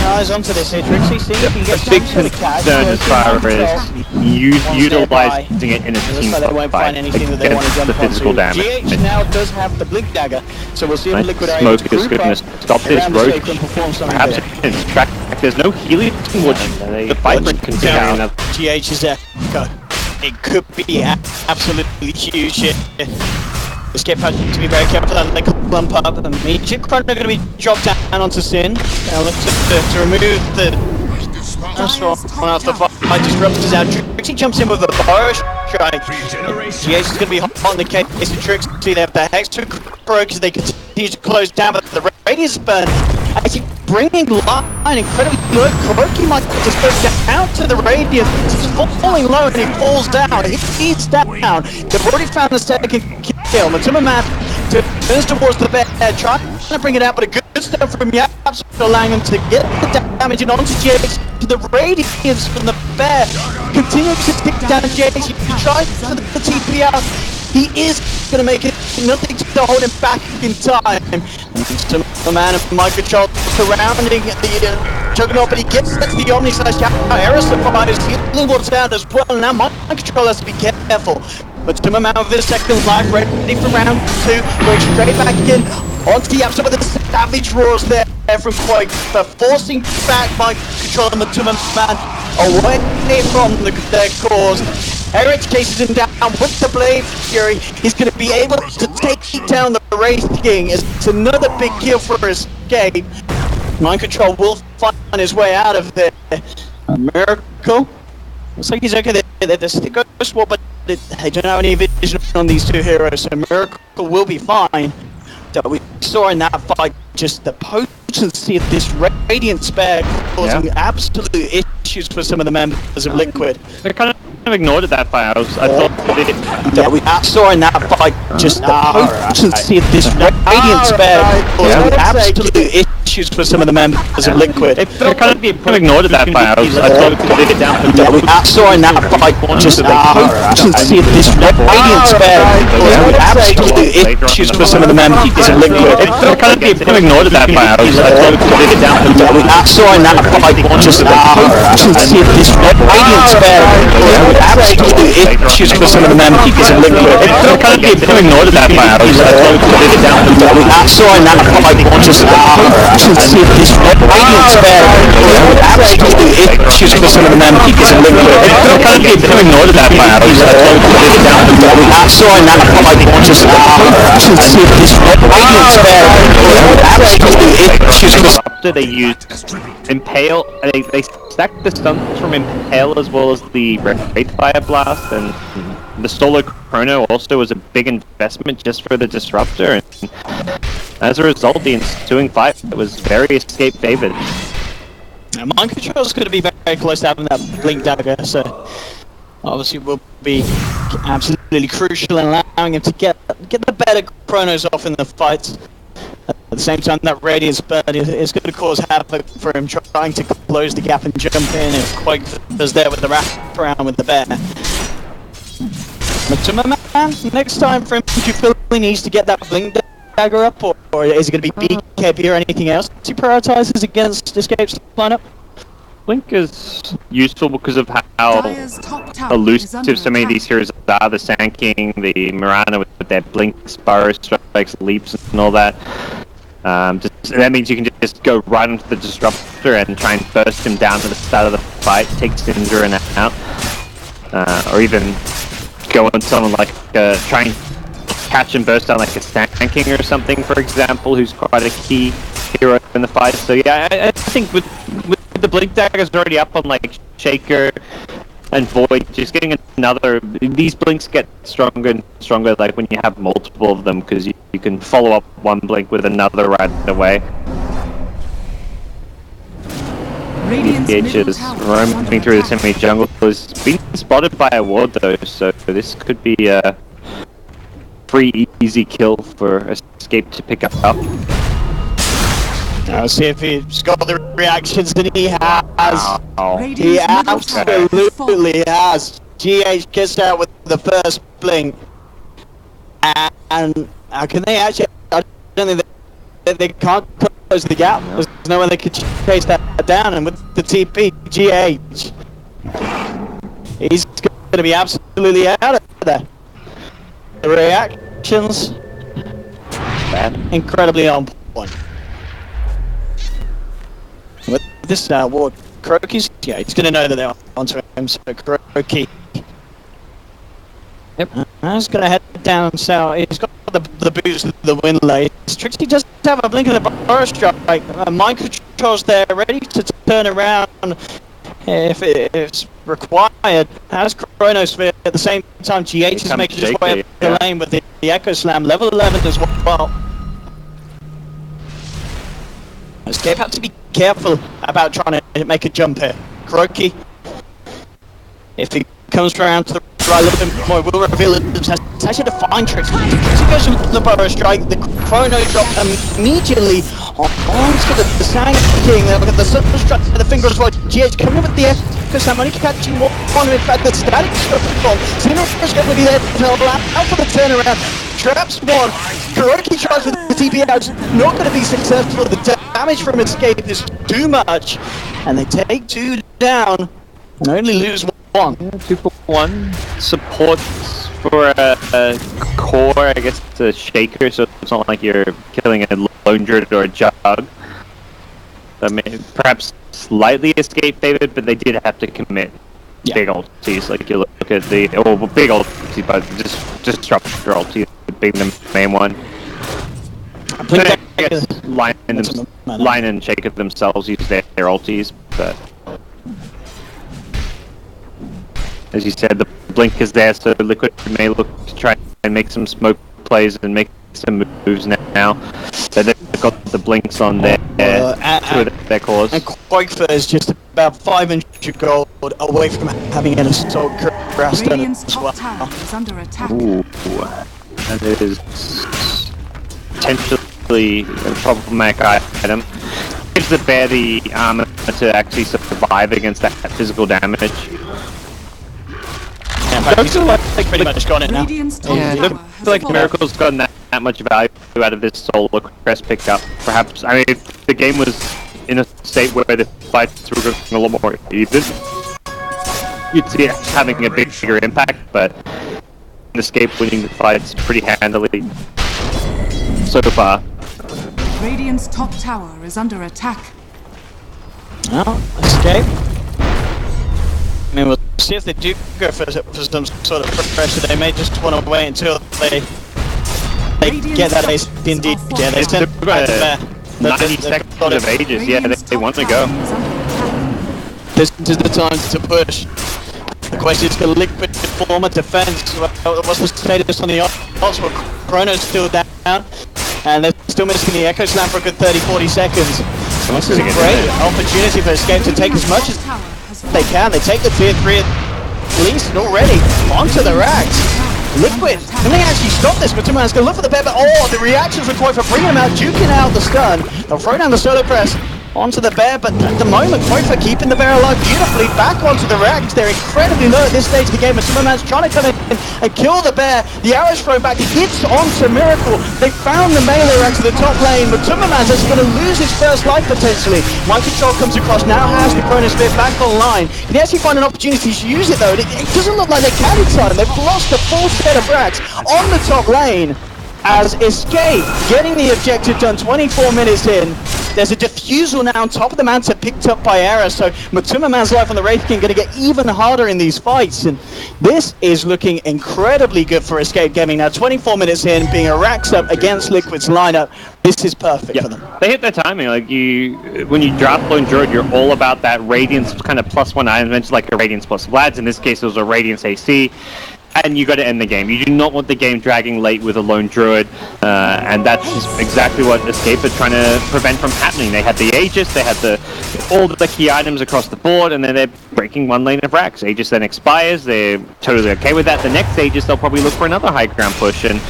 eyes onto this here, Trixie. See if he a gets big down to the catch. concern as far as utilizing it in a team They won't find fight anything that they want to against jump the physical onto. damage. GH now does have the blink dagger, so we'll see if Liquid are able Smoke to is group going up to stop this around the roach. Sacred and perform something Perhaps there. it can track. There's no healing wood. The Viper can carry another. GH is Echo. It could be absolutely huge here. Escape has to be very careful that they clump up. The Magic Chrono are going to be dropped down onto Sin. They'll look to remove the That's one off the fight disruptors out. Trixie jumps in with a burrow strike. GH is going to be hot on the case of Trixie. They have the Hex to grow because they continue to close down, but the Radius burn actually bringing line incredibly low. Kuroki might just go down to the Radius. He's falling low and he falls down. He's down. They've already found the second kill. Matuma Man turns towards the bear, trying to bring it out, but a good step from Yaps allowing him to get the damage and onto GH. The Radiance from the bear continues to tick down GH. He tries for the TP out. He is going to make it nothing to hold him back in time. So the man of Microchol surrounding the Juggernaut, but he gets to the Omni Slash Aerosol fires, healing what's out as well. Now Microchol has to be careful. But to amount of this second life, ready for round 2, going straight back in onto the Absol, but the savage roars there from Quake, but forcing back Microchol and the Tumma Man away from their cause. Eric chases him down with the Blade Fury. He's going to be able to take down the Wraith King. It's another big kill for escape. Mind Control will find his way out of there. Miracle. Looks like he's okay. They're still Ghost War, but they don't have any vision on these two heroes, so Miracle will be fine. But we saw in that fight just the potency of this Radiant Spare causing absolute issues for some of the members of Liquid. They're kind of ignored it that far. I thought that it... Yeah, we saw in that fight just the potency of this radiant spare caused absolute issues for some of the members of Liquid. I kind of ignored it that far. I thought it could lead it down to... Yeah, we saw in that fight just the potency of this radiant spare caused absolute issues for some of the members of Liquid. I kind of ignored it that far. I thought it could lead it down to... Yeah, we saw in that fight just the potency of this radiant spare caused absolute issues for some of the members of Liquid. I kind of ignored it that far. I thought it could lead it down to... Yeah, we saw in that fight just the potency of this radiant spare caused absolute issues for some of the members of Liquid. I kind of ignored it that far. I thought it could lead it down to... Yeah, we saw in that fight just the potency of this radiant spare caused absolute issues for some... After they used Impale, they stacked the stunts from Impale as well as the Wraithfire Blast, and the Solar Chrono also was a big investment just for the Disruptor, and as a result, the ensuing fight was very escape favored. Mind Control's going to be very close to having that Blink Dagger, so obviously will be absolutely crucial in allowing him to get the better Chronos off in the fights. At the same time, that Radiant Spur is going to cause havoc for him trying to close the gap and jump in if Quake is there with the wrap around with the bear. But to my man, next time for him, do you feel he needs to get that Blink Dagger up, or is it going to be BKB or anything else he prioritizes against Escape's lineup? Blink is useful because of how Dire's top tower is elusive under so many of these heroes are. The Sand King, the Mirana with their Blink, Spyro strikes, leaps, and all that. That means you can just go right into the Disruptor and try and burst him down to the start of the fight, take Cinder and out. Or even go on someone like, try and catch and burst down like a Sand King or something, for example, who's quite a key hero in the fight. So yeah, I think with the Blink Daggers already up on like Shaker and Void, just getting another... These Blinks get stronger and stronger like when you have multiple of them, because you can follow up one Blink with another right away. Radiant's PH middle is tower is roaming under through the attack. semi-jungle, is being spotted by a ward though, so this could be a free easy kill for Escape to pick up. Now see if he's got the reactions that he has. Ow. He Radiant's middle tower has fallen. absolutely has. GH gets out with the first Blink. And how can they actually... I don't think they can't close the gap. There's no way they could chase that down. And with the TP, GH, he's going to be absolutely out of there. The reactions, incredibly on point. With this ward, Croaky's, yeah, he's going to know that they're onto him, so Croaky. Yep. He's going to head down south. He's got the boost of the wind lane. Trixie does have a blink of the Burrow Strike. Mind Control's there, ready to turn around if it's required. Has Chronosphere at the same time. GH is making his way up the lane with the Echo Slam, level 11 as well. Escape have to be careful about trying to make a jump here. Croaky, if he comes around to the right a little bit more, will reveal it. It's actually a fine trick. Trixie goes with the Burrow Strike, the Chrono drop immediately onto the Sand King. Look at the Sudden Strike to the finger as well. GH coming with the Echo Slam, only catching one. In fact, the Static Strike from Cinder is going to be there to allow out for the turnaround. Traps one. Kuroki tries with the TP out, not going to be successful. The damage from Escape is too much, and they take two down and only lose one. 2 for 1 supports for a core, I guess it's a Shaker, so it's not like you're killing a Lone Druid or a Jug. I mean, perhaps slightly Escape favored, but they did have to commit big ultis. Like you look at the big ulti, but just Disruptor ulti being the main one. I guess Line and Shaker themselves use their ultis, but as you said, the Blink is there, so Liquid may look to try and make some smoke plays and make some moves now. So they've got the blinks on their their cores. And Quakefer is just about 500 gold away from having an assault crash done Radiant's as top well. tower is under attack. Ooh, that is potentially a problematic item. Gives the bear the armor to actually survive against that physical damage. Yeah, in fact, he's pretty much got it now. Radiant's top Yeah, tower I has feel like fallen. Miracle's gotten that much value out of this Solar Crest pickup. Perhaps, I mean, if the game was in a state where the fights were going a lot more even, you'd see it having a bigger impact, but Escape winning the fights pretty handily so far. Radiant's top tower is under attack. Well, Escape. I mean, we'll see if they do go for some sort of pressure. They may just want to wait until they get that ace indeed. Yeah, they send They've got back to bear. 90 seconds of ages, yeah, they want to go. Is under attack. This is the time to push. The question is, can Liquid form a defense? What's the status on the odds? Well, Chrono's still down, and they're still missing the Echo Slam for a good 30-40 seconds. This is a great opportunity for Escape to take as much as Top tower has they fallen. can. They take the tier 3 at least, and already onto the racks. Liquid, can they actually stop this? But Tuman's going to look for the bear, but the reactions required for bringing him out, duking out the stun. They'll throw down the solo press onto the bear, but at the moment, Quakefer keeping the bear alive beautifully back onto the racks. They're incredibly low at this stage of the game, and Superman's trying to come in and kill the bear. The arrow's thrown back, it hits onto Miracle. They found the melee rack to the top lane, but Superman's just going to lose his first life potentially. Mind Control comes across, now has the Chronosphere back online. Can he actually find an opportunity to use it though? It doesn't look like they can in time. They've lost a full set of racks on the top lane. As Escape getting the objective done 24 minutes in. There's a diffusal now on top of the Manta picked up by Era, so Matuma Man's life on the Wraith King going to get even harder in these fights, and this is looking incredibly good for Escape Gaming now. 24 minutes in, being a racks up against Liquid's lineup, this is perfect for them. They hit their timing. Like when you draft Lone Druid, you're all about that Radiance kind of +1 item, mentioned like a Radiance plus Vlads. In this case, it was a Radiance AC. And you got to end the game. You do not want the game dragging late with a Lone Druid, and that's exactly what Escape are trying to prevent from happening. They had the Aegis, they had all the key items across the board, and then they're breaking one lane of racks. Aegis then expires, they're totally okay with that. The next Aegis, they'll probably look for another high ground push, and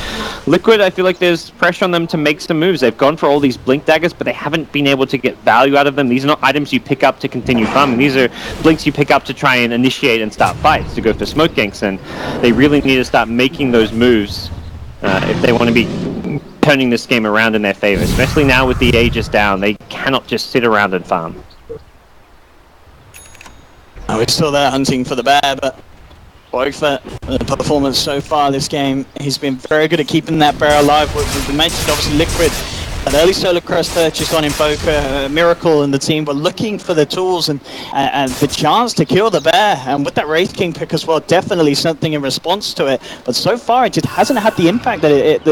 Liquid, I feel like there's pressure on them to make some moves. They've gone for all these Blink Daggers, but they haven't been able to get value out of them. These are not items you pick up to continue farming. These are Blinks you pick up to try and initiate and start fights, to go for smoke ganks, and they really need to start making those moves if they want to be turning this game around in their favor, especially now with the Aegis down. They cannot just sit around and farm. We're still there hunting for the bear, but Quakefer, the performance so far this game, he's been very good at keeping that bear alive. We mentioned obviously Liquid, an early Solar Crest purchase on Invoker. Miracle and the team were looking for the tools and the chance to kill the bear, and with that Wraith King pick as well, definitely something in response to it. But so far, it just hasn't had the impact that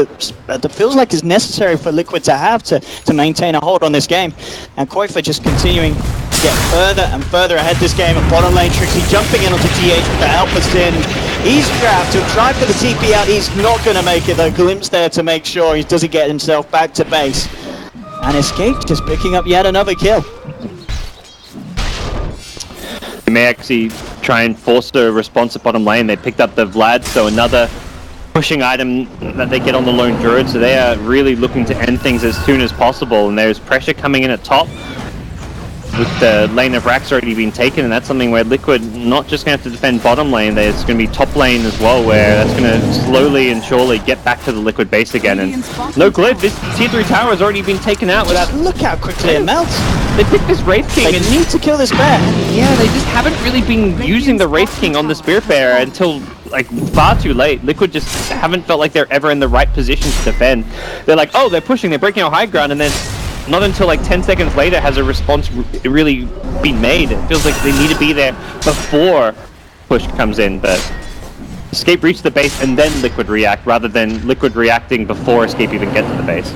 that feels like is necessary for Liquid to have to maintain a hold on this game. And Quakefer just continuing to get further and further ahead this game. And bottom lane, Trixie jumping in onto GH with the help us in. He's trapped. He'll try for the TP out. He's not going to make it though. Glimpse there to make sure he doesn't get himself back to base. And Escape just picking up yet another kill. They may actually try and force a response at bottom lane. They picked up the Vlad, so another pushing item that they get on the Lone Druid. So they are really looking to end things as soon as possible. And there's pressure coming in at top, with the lane of racks already being taken, and that's something where Liquid not just going to have to defend bottom lane, there's going to be top lane as well, where that's going to slowly and surely get back to the Liquid base again. And no Glyph, this tier 3 tower has already been taken out without... Look how quickly it melts. They picked this Wraith King, They and need to kill this bear. yeah, they just haven't really been using the Wraith King on the Spirit Bearer until like far too late. Liquid just haven't felt like they're ever in the right position to defend. They're like, oh, they're pushing, they're breaking our high ground, and then not until like 10 seconds later has a response really been made. It feels like they need to be there before push comes in, but Escape reach the base and then Liquid react, rather than Liquid reacting before Escape even get to the base.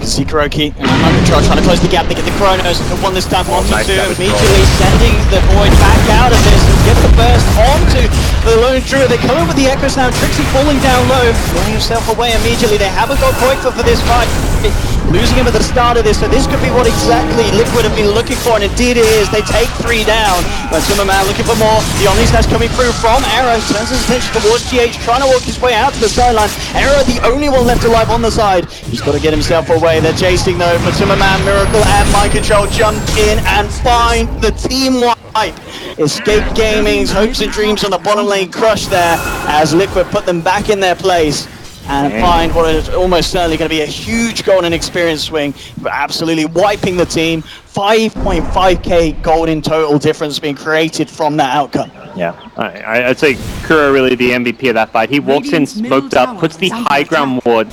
can see Kuroki and Control trying to close the gap. They get the Chronos. The one this time onto nice two. damage Immediately sending the Void back out of this and get the burst onto the Lone Druid. They come in with the Echoes now. Trixie falling down low, throwing himself away immediately. They haven't got Koifa for this fight. Losing him at the start of this, so this could be what exactly Liquid have been looking for, and indeed it is. They take 3 down, but Zimmerman looking for more. The Omni Slash coming through from Arrow, turns his attention towards GH, trying to walk his way out to the sideline. Arrow, the only one left alive on the side. He's got to get himself away. They're chasing though, but Zimmerman, Miracle, and Mind Control jump in and find the team wipe. Escape Gaming's hopes and dreams on the bottom lane crushed there, as Liquid put them back in their place. And find what is almost certainly going to be a huge golden experience swing, but absolutely wiping the team. 5.5k gold in total difference being created from that outcome. Yeah, I'd say Kuro really the MVP of that fight. He walks in smoked up, puts the high ground ward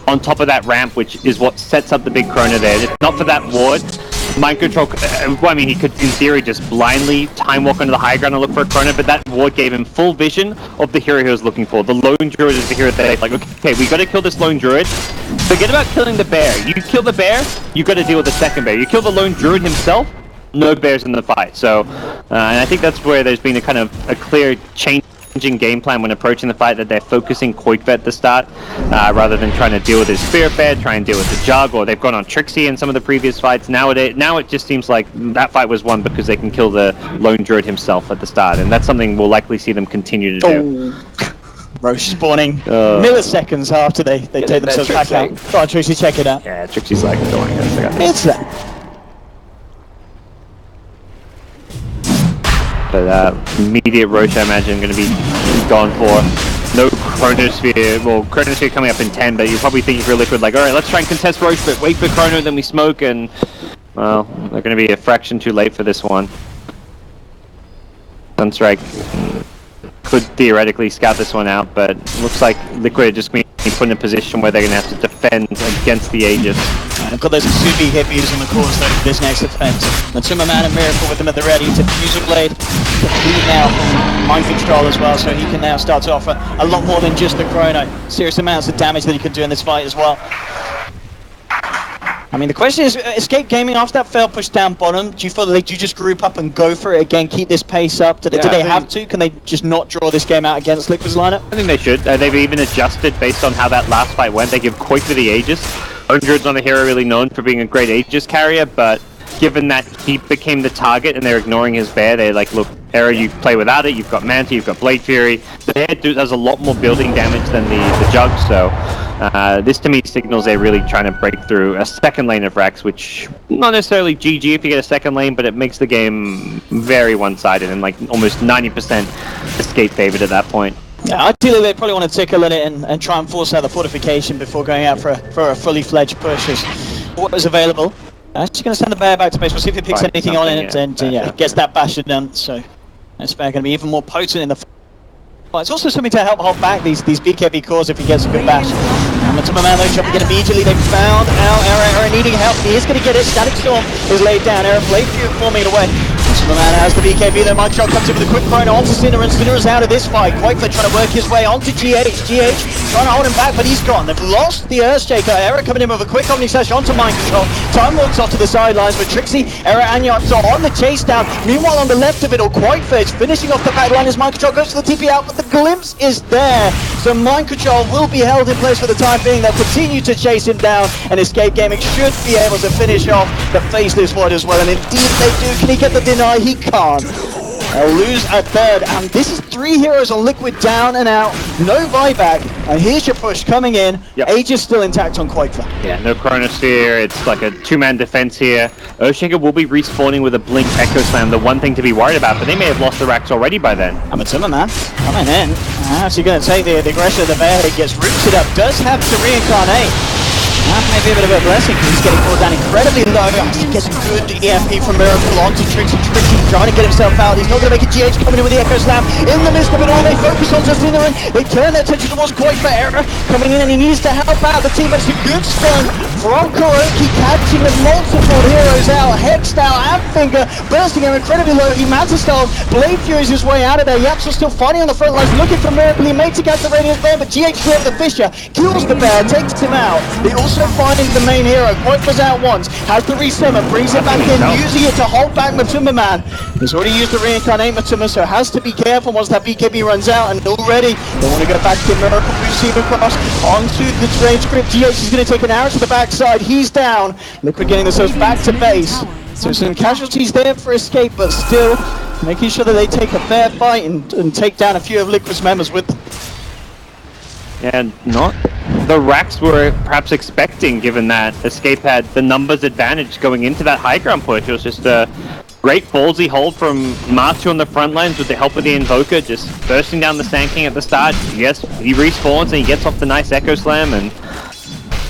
on top of that ramp, which is what sets up the big Chrono there. If not for that ward, Mind Control, I mean, he could in theory just blindly time walk onto the high ground and look for a Chrono, but that ward gave him full vision of the hero he was looking for. The Lone Druid is the hero that like, okay, we gotta kill this Lone Druid. Forget about killing the bear. You kill the bear, you gotta deal with the second bear. You kill the Lone Druid himself, no bears in the fight. So, and I think that's where there's been a kind of a clear changing game plan when approaching the fight, that they're focusing Koifa at the start rather than trying to deal with his Spirit Bear, try and deal with the Jug, or they've gone on Trixie in some of the previous fights. Now it just seems like that fight was won because they can kill the Lone Druid himself at the start, and that's something we'll likely see them continue to do. Roche spawning milliseconds after they take themselves back out. Go on, Trixie, check it out. Yeah, Trixie's like, go on, guys, I got this. It's that. But immediate Roche, I imagine, going to be gone for. No Chronosphere. Well, Chronosphere coming up in 10, but you're probably thinking for Liquid, like, alright, let's try and contest Roche, but wait for Chrono, then we smoke, and, well, they're going to be a fraction too late for this one. Sunstrike could theoretically scout this one out, but looks like Liquid are just going to be put in a position where they're going to have to defend against the Aegis. I've got those Subi hippies on the course though for this next defense. The Zimmerman and Miracle with them at the ready to Fusion Blade complete now from Mind Control as well, so he can now start to offer a lot more than just the Chrono. Serious amounts of damage that he can do in this fight as well. I mean, the question is, Escape Gaming, after that failed push down bottom, do you feel that they do just group up and go for it again, keep this pace up? Do they have to? Can they just not draw this game out against Liquid's lineup? I think they should. They've even adjusted based on how that last fight went. They give Koifa the Aegis. Undred's not a hero really known for being a great Aegis carrier, but given that he became the target and they're ignoring his bear, they're like, look, Era, you play without it, you've got Manta, you've got Blade Fury. The bear does a lot more building damage than the Jug, so this to me signals they're really trying to break through a second lane of Rex, which not necessarily GG if you get a second lane, but it makes the game very one-sided and like almost 90% Escape favored at that point. Yeah, ideally they probably want to tickle in it and try and force out the fortification before going out for a fully fledged push as what was available. She's going to send the bear back to base. We'll see if he picks anything on it and gets that basher done. So that's bear going to be even more potent in the fight. It's also something to help hold back these BKB cores if he gets a good bash. And the Zimmerman though jumping in immediately. They found out Era needing help. He is going to get it. Static Storm is laid down. Era Blade Fury forming it away. Zimmerman has the BKB though. Mike Shot comes in with a quick Chrono onto Sinner, and Sinner is out of this fight. Koifa trying to work his way onto GH. GH trying to hold him back, but he's gone. They've lost the Earthshaker. Era coming in with a quick Omni Slash onto Mind Control. Time walks off to the sidelines with Trixie, Era and Yotzo on the chase down. Meanwhile on the left of it, Koifa is finishing off the back line as Mind Control goes to the TP out, but the glimpse is there. So Mind Control will be held in place for the time being. They'll continue to chase him down, and Escape Gaming should be able to finish off the Faceless Void as well. And indeed they do. Can he get the deny? He can't. They'll lose a third, and this is 3 heroes on Liquid down and out. No buyback, and here's your push coming in. Yep. Aegis still intact on Koifa. Yeah, no Chronosphere. It's like a 2-man defense here. Earthshaker will be respawning with a Blink Echo Slam, the one thing to be worried about, but they may have lost the racks already by then. I'm a Zimmerman coming in. Actually going to take the aggression of the bear. He gets rooted up, does have to reincarnate. That may be a bit of a blessing because he's getting pulled down incredibly low. He gets a good EMP from Miracle onto Trixie. Trixie trying to get himself out. He's not going to make it. GH coming in with the Echo Slam. In the midst of it all, they focus on Justina. They turn their attention towards Koifa. Era coming in, and he needs to help out the team. But it's a good strong from KuroKy, catching the multiple heroes out. Hexstyle and Finger bursting him incredibly low. He Mantis-style. Blade Fury's his way out of there. Yapzor still fighting on the front lines, looking for Miracle. He may take out the Radiant Bear, but GH clears the Fissure, kills the bear, takes him out. They also find the main hero. Quite was out once, has the resummon, brings it back in, using it to hold back Matuma Man. He's already used the reincarnate Matuma, so has to be careful once that BKB runs out, and already they want to go back to Miracle boost him across onto the range script. GH is going to take an arrow to the backside. He's down. Liquid getting themselves back to base. So some casualties there for Escape, but still making sure that they take a fair fight and take down a few of Liquid's members with them. Yeah, not the Rax were perhaps expecting, given that Escape had the numbers advantage going into that high ground push. It was just a great ballsy hold from Machu on the front lines with the help of the Invoker, just bursting down the Sand King at the start. Yes, he respawns and he gets off the nice Echo Slam, and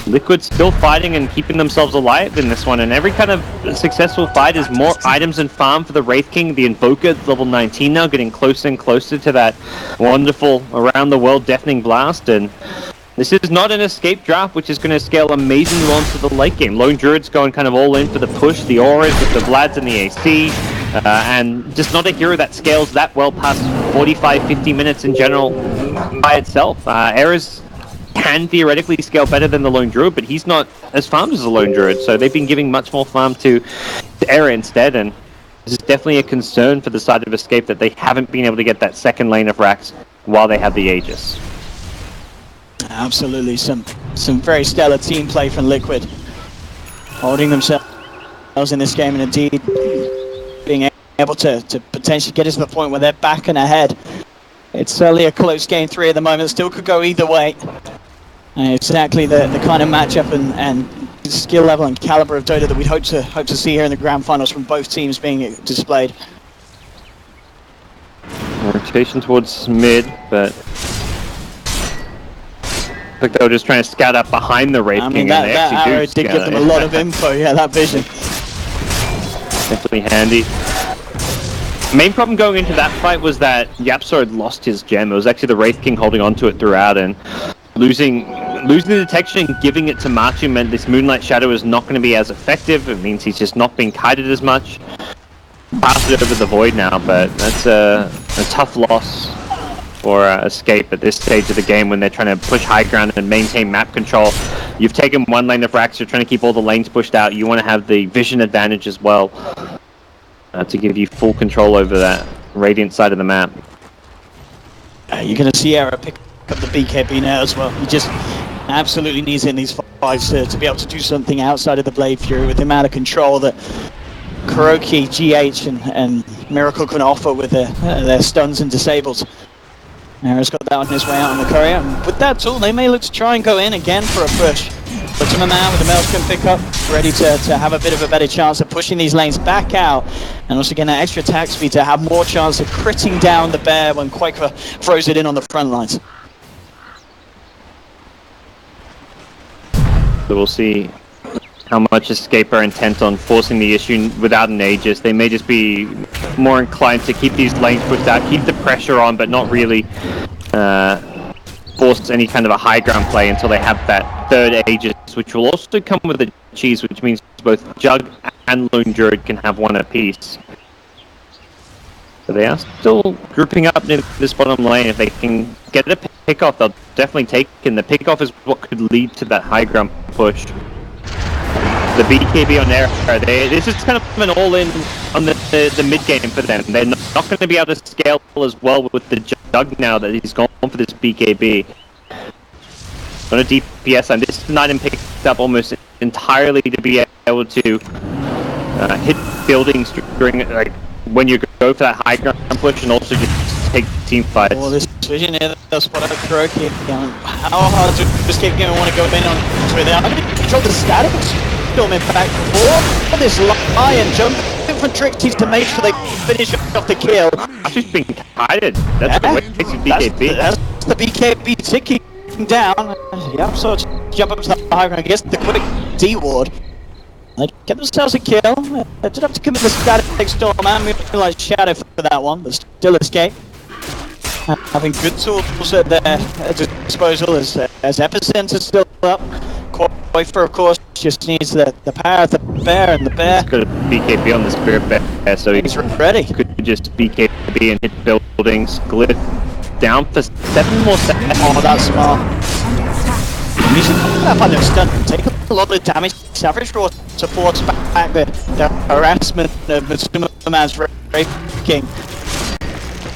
Liquid still fighting and keeping themselves alive in this one. And every kind of successful fight is more items and farm for the Wraith King. The Invoker, level 19 now, getting closer and closer to that wonderful around the world deafening blast. And this is not an Escape draft, which is going to scale amazingly well into the late game. Lone Druid's going kind of all in for the push, the auras with the Vlads and the AC, and just not a hero that scales that well past 45-50 minutes in general by itself. Era's can theoretically scale better than the Lone Druid, but he's not as farmed as the Lone Druid, so they've been giving much more farm to Era instead, and this is definitely a concern for the side of Escape that they haven't been able to get that second lane of Rax while they have the Aegis. Absolutely, some very stellar team play from Liquid, holding themselves in this game, and indeed being able to potentially get us to the point where they're back and ahead. It's certainly a close game 3 at the moment, still could go either way. Exactly the kind of matchup and skill level and caliber of Dota that we'd hope to see here in the grand finals from both teams being displayed. Rotation towards mid, but I think they were just trying to scout out behind the Wraith King. That arrow did give them a lot of info, yeah, that vision. Definitely handy. Main problem going into that fight was that Yapzor had lost his gem. It was actually the Wraith King holding on to it throughout, and losing the detection and giving it to Machu meant this Moonlight Shadow is not going to be as effective. It means he's just not being kited as much. Passed it over the Void now, but that's a tough loss for Escape at this stage of the game when they're trying to push high ground and maintain map control. You've taken one lane of Rax, you're trying to keep all the lanes pushed out. You want to have the vision advantage as well to give you full control over that Radiant side of the map. You're going to see Era pick up the BKB now as well. He just absolutely needs it in these fights to be able to do something outside of the Blade Fury with the amount of control that KuroKy, GH and Miracle can offer with their stuns and disables. Era's got that on his way out on the courier. And with that tool, they may look to try and go in again for a push. But man with the Maelstrom pickup, ready to have a bit of a better chance of pushing these lanes back out, and also getting that extra attack speed to have more chance of critting down the bear when Quaker throws it in on the front lines. So we'll see how much Escape are intent on forcing the issue without an Aegis. They may just be more inclined to keep these lanes pushed out, keep the pressure on, but not really force any kind of a high ground play until they have that third Aegis, which will also come with the cheese, which means both Jug and Lone Druid can have one apiece. So they are still grouping up near this bottom lane. If they can get a pick-off, they'll definitely take it, and the pick-off is what could lead to that high ground push. The BKB on Era, this is kind of an all-in on the mid-game for them. They're not going to be able to scale as well with the Jug now that he's gone for this BKB. On a DPS line, this is an item picked up almost entirely to be able to hit buildings during, like, when you go for that high ground push, and also just take team fights. Oh, this vision here, they'll spot out KuroKy. How hard does Escape Game want to go in on to it? How do you control the statics? In fact, for this lion jump from Trixie to make sure they finish off the kill. She's being kited. That's the way it's BKB. That's the BKB ticking down. Yep, so jump up to the high ground. I guess the quick D ward. They get themselves a kill. They did have to commit the static storm and Moonlight Shadow for that one, but still Escape. Having good tools at their disposal as Epicenter still up. Coifer, of course, just needs the power of the bear, and the bear He's got a BKB on the Spirit Bear, so is he ready. could just BKB and hit buildings. Glyph down for 7 more seconds. Oh, that's smart. He's up on their stun, take a lot of damage. Savage Raw supports back the harassment of Matsuma Man's King.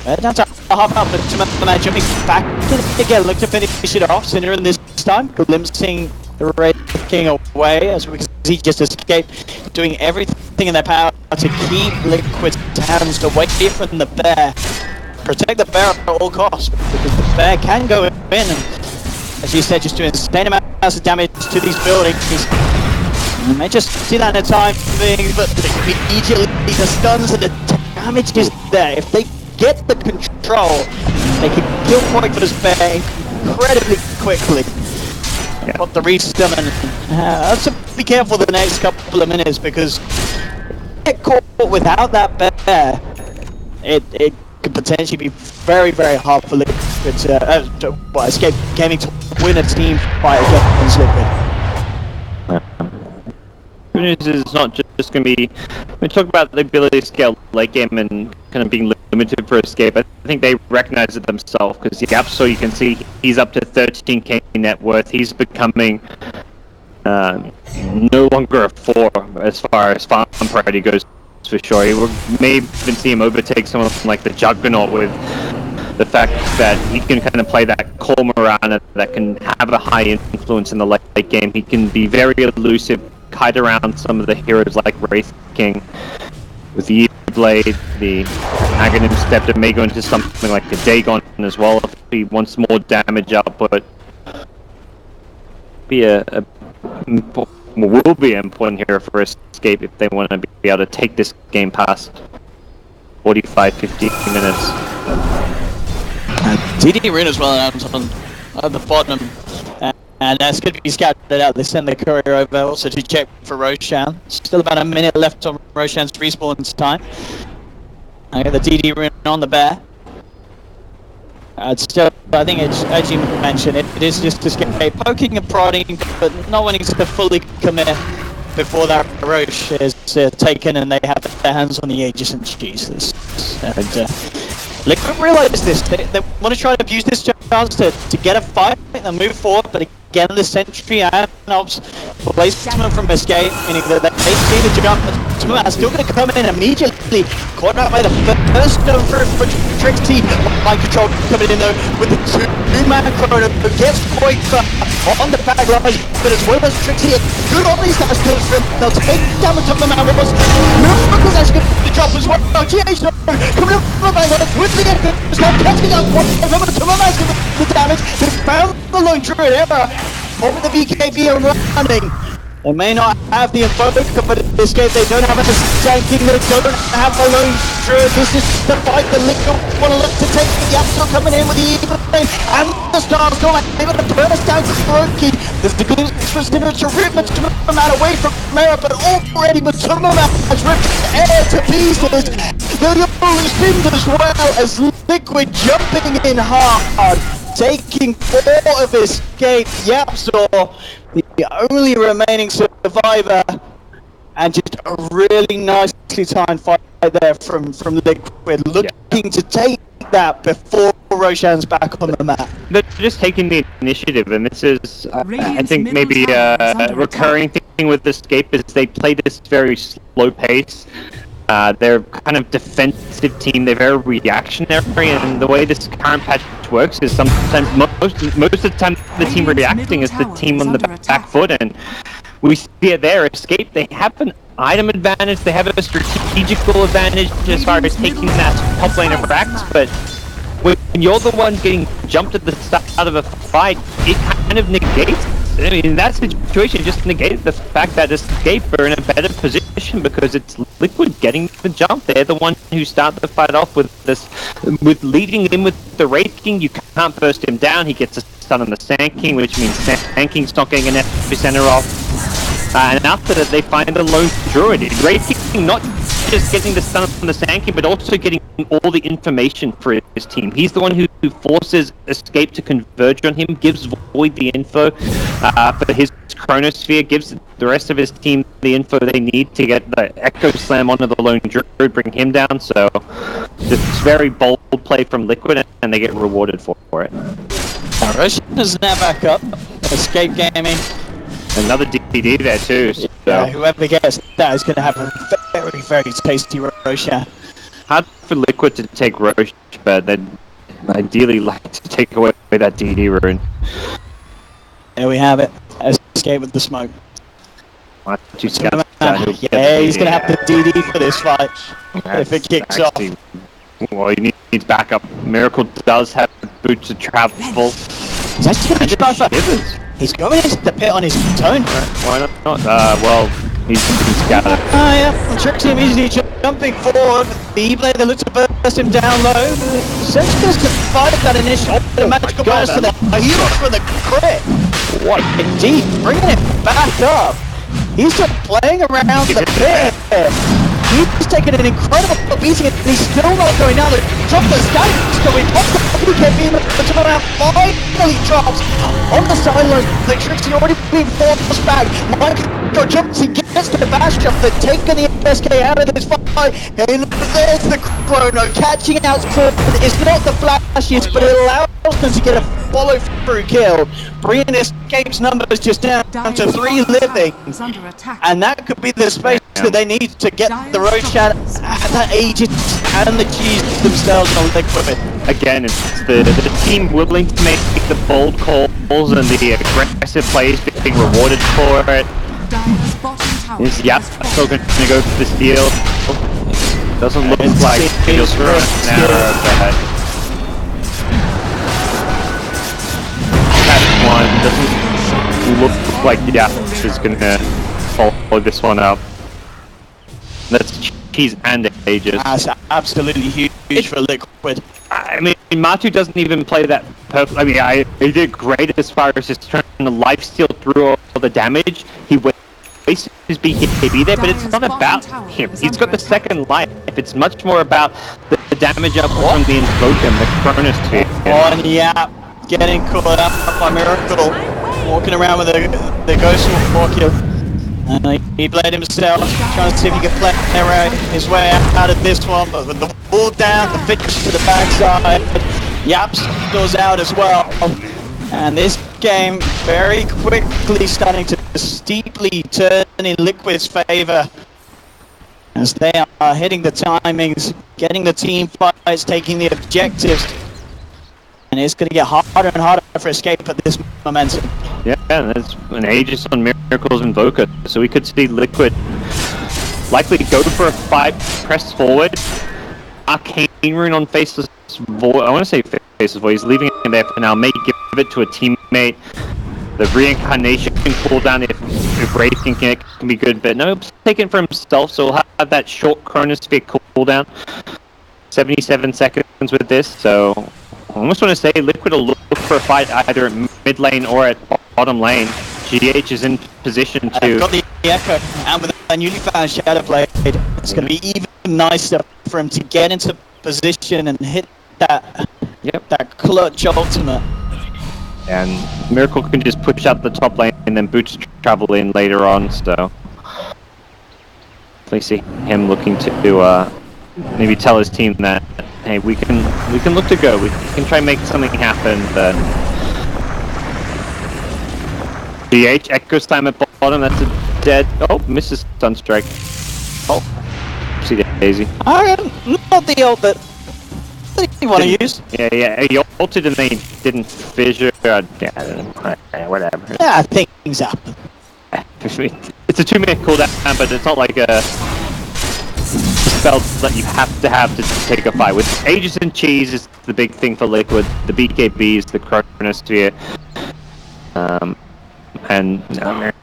That's a half out, Matsuma Man jumping back again, look to finish it off. Sinner in this time, glimpsing the Wraith King away as he just escaped, doing everything in their power to keep Liquid's hands away from the bear. Protect the bear at all costs, because the bear can go in and, as you said, just doing insane amounts of damage to these buildings. You may just see that in a time being, but immediately the stuns and the damage is there. If they get the control, they can kill Coifer's bear incredibly quickly. Yeah. But the resummon, so be careful the next couple of minutes, because get caught without that bear, it could potentially be very, very hard for Liquid Escape Gaming to win a team fight against Liquid. Good news is it's not just going to be... We talk about the ability to scale late game and kind of being limited for Escape. I think they recognize it themselves, because the Absol, you can see he's up to 13k net worth. He's becoming no longer a 4 as far as farm priority goes, for sure. You may even see him overtake someone like the Juggernaut, with the fact that he can kind of play that core Mirana that can have a high influence in the late game. He can be very elusive, kite around some of the heroes like Wraith King with the Blade, the Aghanim Scepter may go into something like a Dagon as well if he wants more damage output. Will be an important hero for Escape if they want to be able to take this game past 45-50 minutes. DD Rune as well on the bottom, and that's going to be scattered out. They send the courier over also to check for Roshan. Still about a minute left on Roshan's respawn time. I got the DD Rune on the bear. Still, I think it's, as you mentioned, it is just Escape poking and prodding, but not wanting to fully commit before that Roche is taken and they have their hands on the Aegis and Jesus. And Liquid realize this. They want to try to use this chance to get a fight and move forward, but again, the Sentry and Ops placement from Escape, meaning that they see the jump. It's still going to come in immediately. Caught out by the first stone for Trixie. Mind control coming in though with the 2-man chrono, who gets Coifer on the back lines, but as well as Trixie, good on these guys comes from. They'll take damage on the man was. Miracle's actually going to do the job as well. GH coming up from the back line with the end. It's not catching up. Remember the 2-man's going to do the damage. They found the lone druid error. Over the BKB and running. They may not have the Invoker, but in this case they don't have a Sanking, they don't have a lone druid. This is the fight the Liquid want to look to take. The Absol coming in with the Evil Flame and the Stars going able to burst down to Kuroki. There's the good Sinner to rip Matsuma Man away from Mera, but already Matsuma Man has ripped air to pieces. William Bully spins as well as Liquid jumping in hard, taking 4 of Escape. Yapzor, the only remaining survivor, and just a really nicely timed fight there from Liquid, looking to take that before Roshan's back on the map. They're just taking the initiative, and this is, I think, maybe a recurring thing with Escape is they play this very slow pace. They're kind of defensive team, they're very reactionary, and the way this current patch works is sometimes, most of the time, the team reacting is the team on the back foot, and we see it there. Escape, they have an item advantage, they have a strategical advantage as far as taking that top lane of racks, but when you're the one getting jumped at the start of a fight, it kind of negates. I mean, in that situation, just negated the fact that Escape are in a better position because it's Liquid getting the jump. They're the one who start the fight off with this, with leading in with the Wraith King. You can't burst him down. He gets a stun on the Sand King, which means Sand King's not getting an epicenter off. And after that, they find the lone druid. Wraith King not just getting the stun on the Sand King, but also getting all the information for his team. He's the one who forces Escape to converge on him, gives Void the info for his Chronosphere, gives the rest of his team the info they need to get the Echo Slam onto the Lone Druid, bring him down. So just very bold play from Liquid, and they get rewarded for it. Roshan is now back up. Escape Gaming. Another DD there too. So. Yeah, whoever gets that is going to have a very, very tasty Roshan. Hard for Liquid to take Roche, but they'd ideally like to take away that DD rune. There we have it. Escape with the smoke. Yeah, He's going to have the DD for this fight if it kicks off. Well, he needs backup. Miracle does have boots of travel. He's actually going to try for... He's going into the pit on his own. Why not? Well, he's scattered. Yeah, Trixie immediately jumping forward. The E-Blade that looks to burst him down low. Essentially just to fight that initial magical burst for the heal for the crit. What indeed, bringing it back up. He's just playing around the pit. He's taken an incredible beating and he's still not going down. The top of the stats going off the BKB, but around finally drops on the sidelines. The Trixie already being forced back. Micro jumps, he gets the bash up, they're taking the SK out of this fight. And there's the Chrono catching out Ford. It's not the flashiest, but it allows them to get a follow through kill. Bringing Escape's numbers just down to 3 living. And that could be the space that they need to get the Roshan at that Aegis and the G's themselves on Liquid. Again, it's the team willing to make the bold calls and the aggressive plays being rewarded for it. Yep, still going to go for the steal. Doesn't look like he'll throw it now, but that one doesn't look like is going to follow this one up. That's Cheese and Aegis. That's absolutely huge for Liquid. I mean, Matu doesn't even play that perfect. I mean, he did great as far as just trying to lifesteal through all the damage. He wasted his BKB there, but it's not about him. He's got the second life. It's much more about the damage up from the Invoker and the Chronosphere. Oh, yeah, getting caught up by Miracle. Walking around with the Ghost Walk kill. He played himself, trying to see if he could play his way out of this one, but with the ball down, the finish to the backside, Yaps goes out as well. And this game very quickly starting to steeply turn in Liquid's favor as they are hitting the timings, getting the team fights, taking the objectives. And it's going to get harder and harder for Escape at this momentum. Yeah, and there's an Aegis on Miracle's Invoker, so we could see Liquid likely go for a fight, press forward. Arcane Rune on Faceless Void. I want to say Faceless Void. He's leaving it there for now. May give it to a teammate. The reincarnation cooldown, if Wraith can get it, can be good, but no, taken for himself, so we'll have that short Chronosphere cooldown. 77 seconds with this, so I almost want to say Liquid will look for a fight either at mid lane or at bottom lane. GH is in position to... got the Echo, and with a newly found Shadow Blade, it's going to be even nicer for him to get into position and hit that, that clutch ultimate. And Miracle can just push out the top lane and then Boots travel in later on, so... I see him looking to maybe tell his team that, hey, we can look to go. We can try and make something happen. But DH Echo Slam at bottom. That's a dead. Oh, misses Sunstrike. Oh, see Daisy. Not the ult that you want to use. Yeah. He ulted and they didn't fissure. Whatever. Yeah, things happen. It's a 2-minute cooldown, but it's not like a spell that you have to take a fight. With Aegis and Cheese is the big thing for Liquid. The BKB is the Chronosphere. And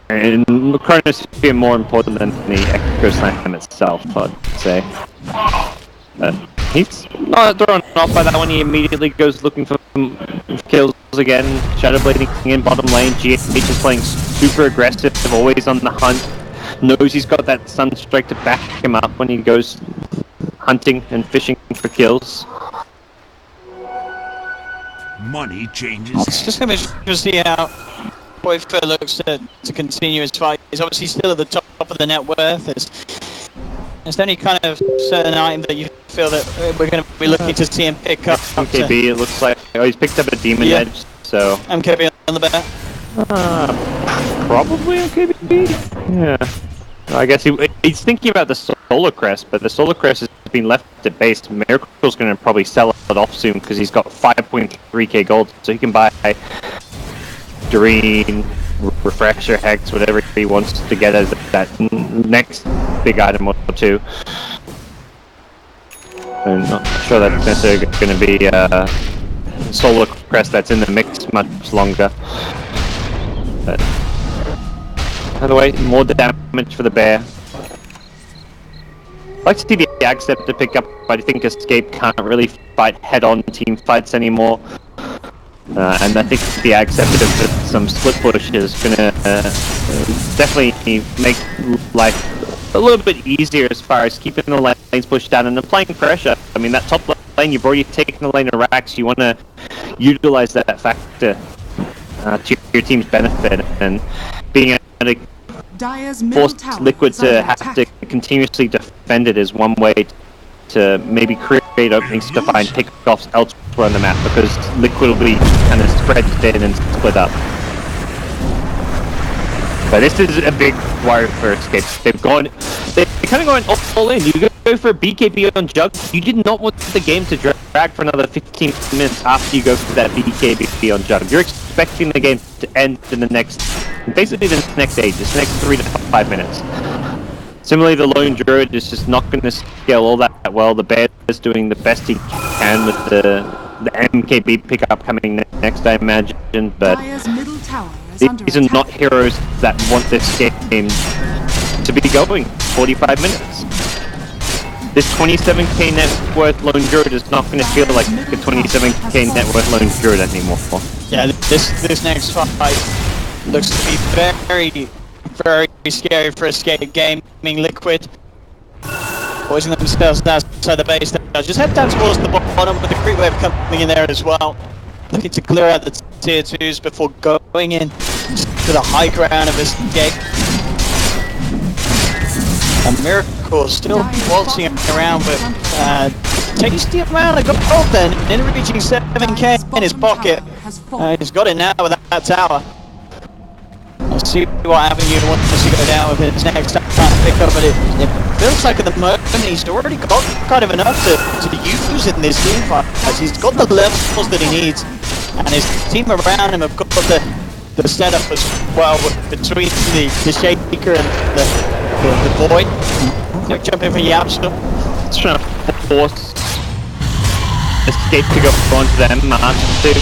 Chronosphere more important than the Echo Slam itself, I'd say. He's not thrown off by that one. He immediately goes looking for kills again. Shadow Blading in bottom lane. GH is playing super aggressive, always on the hunt. knows he's got that Sunstrike to back him up when he goes hunting and fishing for kills. Money changes. It's just going to see how Boyfur looks to continue his fight. He's obviously still at the top of the net worth. Is there any kind of certain item that you feel that we're going to be looking to see him pick up? MKB, it looks like. Oh, he's picked up a Demon Edge, so... MKB on the bet? Probably MKB? Yeah. I guess he's thinking about the Solar Crest, but the Solar Crest has been left at base. Miracle's going to probably sell it off soon because he's got 5.3k gold, so he can buy Doreen, Refresher, Hex, whatever he wants to get as that next big item or two. I'm not sure that's necessarily going to be Solar Crest that's in the mix much longer. But either way, more damage for the bear. I'd like to see the Ag Scepter pick up, but I think Escape can't really fight head-on team fights anymore. And I think the Ag Scepter with some split push is going to definitely make life a little bit easier as far as keeping the lanes pushed down and applying pressure. I mean, that top lane, you've already taken the lane of Rax, you want to utilize that factor to your team's benefit, and being able to Dire's middle force tower Liquid is under to have to attack. continuously defend it is one way to maybe create openings to find pickoffs elsewhere on the map, because Liquid will be kind of spread thin and split up. But this is a big worry for Escape. They're kind of going all in. You go for a BKB on Jug. You did not want the game to drag for another 15 minutes after you go for that BKB on Jug. You're expecting the game to end in basically the next stage, this next 3 to 5 minutes. Similarly, the Lone Druid is just not going to scale all that well. The Bear is doing the best he can with the MKB pickup coming next, I imagine, but Dire's middle tower is under these are attack. not heroes that want this game to be going 45 minutes. This 27k net worth Lone Druid is not going to feel like a 27k net worth Lone Druid anymore. Yeah, this next fight looks to be very, very scary for Escape Gaming. Liquid poison themselves outside the base. They'll just head down towards the bottom with the creep wave coming in there as well. Looking to clear out the tier 2s before going in to the high ground of Escape. And Miracle still waltzing around with tasty amount of gold then, in reaching 7k in his pocket. He's got it now with that tower. I'll see what avenue he wants to go down with his next time to pick up, but it feels like at the moment he's already got kind of enough to use in this team fight. He's got the levels that he needs, and his team around him have got the setup as well between the Shaker and the Void. They're jumping for Yapster. It's trying to force Escape to go onto them, March too.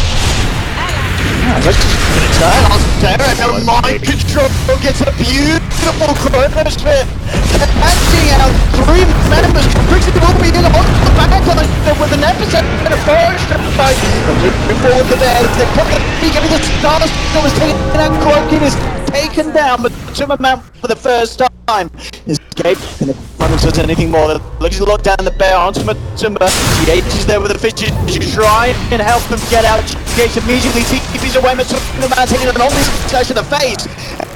Let's just get it done on there, and mind control gets a beautiful chronosphere. Catching out 3 members. Trixie will be in on the back line with an episode and a first fight. Moving forward to there, they put the beginning of the stars. It was taken out, Croaking is taken down, but Timmerman for the first time. Escape, and if Reynolds does anything more, looks to lock down the bear onto Timber. GH is there with the fishes to try and help them get out. GH immediately TP's away, Timmerman taking an obvious slash in the face.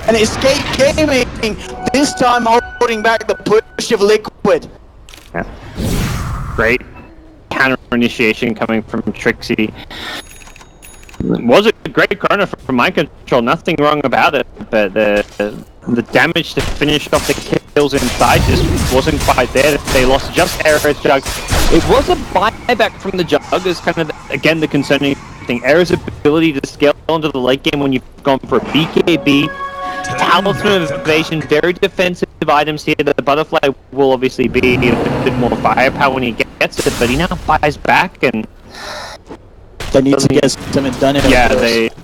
And Escape Gaming, this time holding back the push of Liquid. Yeah. Great counter initiation coming from Trixie. Was a great corner from Mind Control, nothing wrong about it, but the damage to finish off the kills inside just wasn't quite there. They lost just Era's Jug. It was a buyback from the Jug is kind of, again, the concerning thing. Era's ability to scale into the late game when you've gone for a BKB, Talisman of Evasion, very defensive items here. The Butterfly will obviously be a bit more firepower when he gets it, but he now buys back and They need to get something done. Yeah,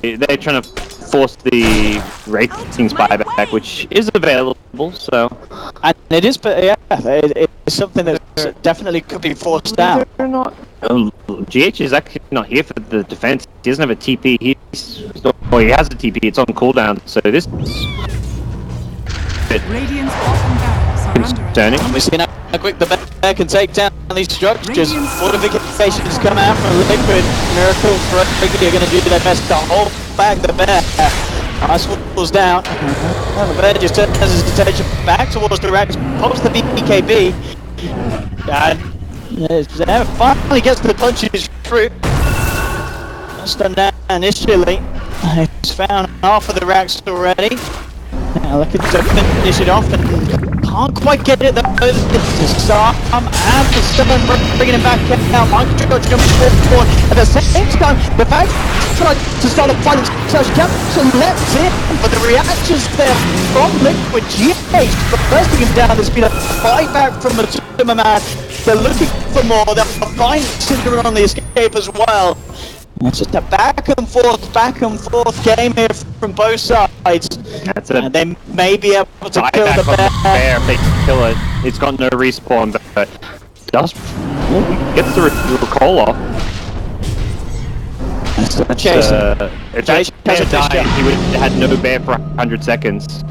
they're trying to force the ratings buyback, which is available. So, and it is, but yeah, it's something that definitely could be forced out. They're not. GH is actually not here for the defense. He doesn't have a TP. He has a TP. It's on cooldown. So this bit Radiant's bottom barracks are under concerning. attack. We're seeing how quick the bear can take down these structures. Fortifications come out from Liquid. Miracle for You're going to do their best to hold back the bear. Ice falls down. And the bear just turns his attention back towards the racks, pops the BKB. And Zem finally gets the punches through. That's done that initially. He's found half of the racks already. Now looking to finish it off and can't quite get it though. Sam and the Stubborn bringing it back out. Montreal jumps forward. At the same time, the fact tried to start a fight so Captain lets in, but the reactions there from Liquid GH for bursting him down. There's been a fight back from the Zimmerman. They're looking for more. They'll find Cinder on the escape as well. It's just a back and forth game here from both sides. That's it. And they may be able to Buyback kill the on bear. the bear if they kill it. It's got no respawn, but does gets the recall off. Chase. If that bear died, he would have had no bear for 100 seconds.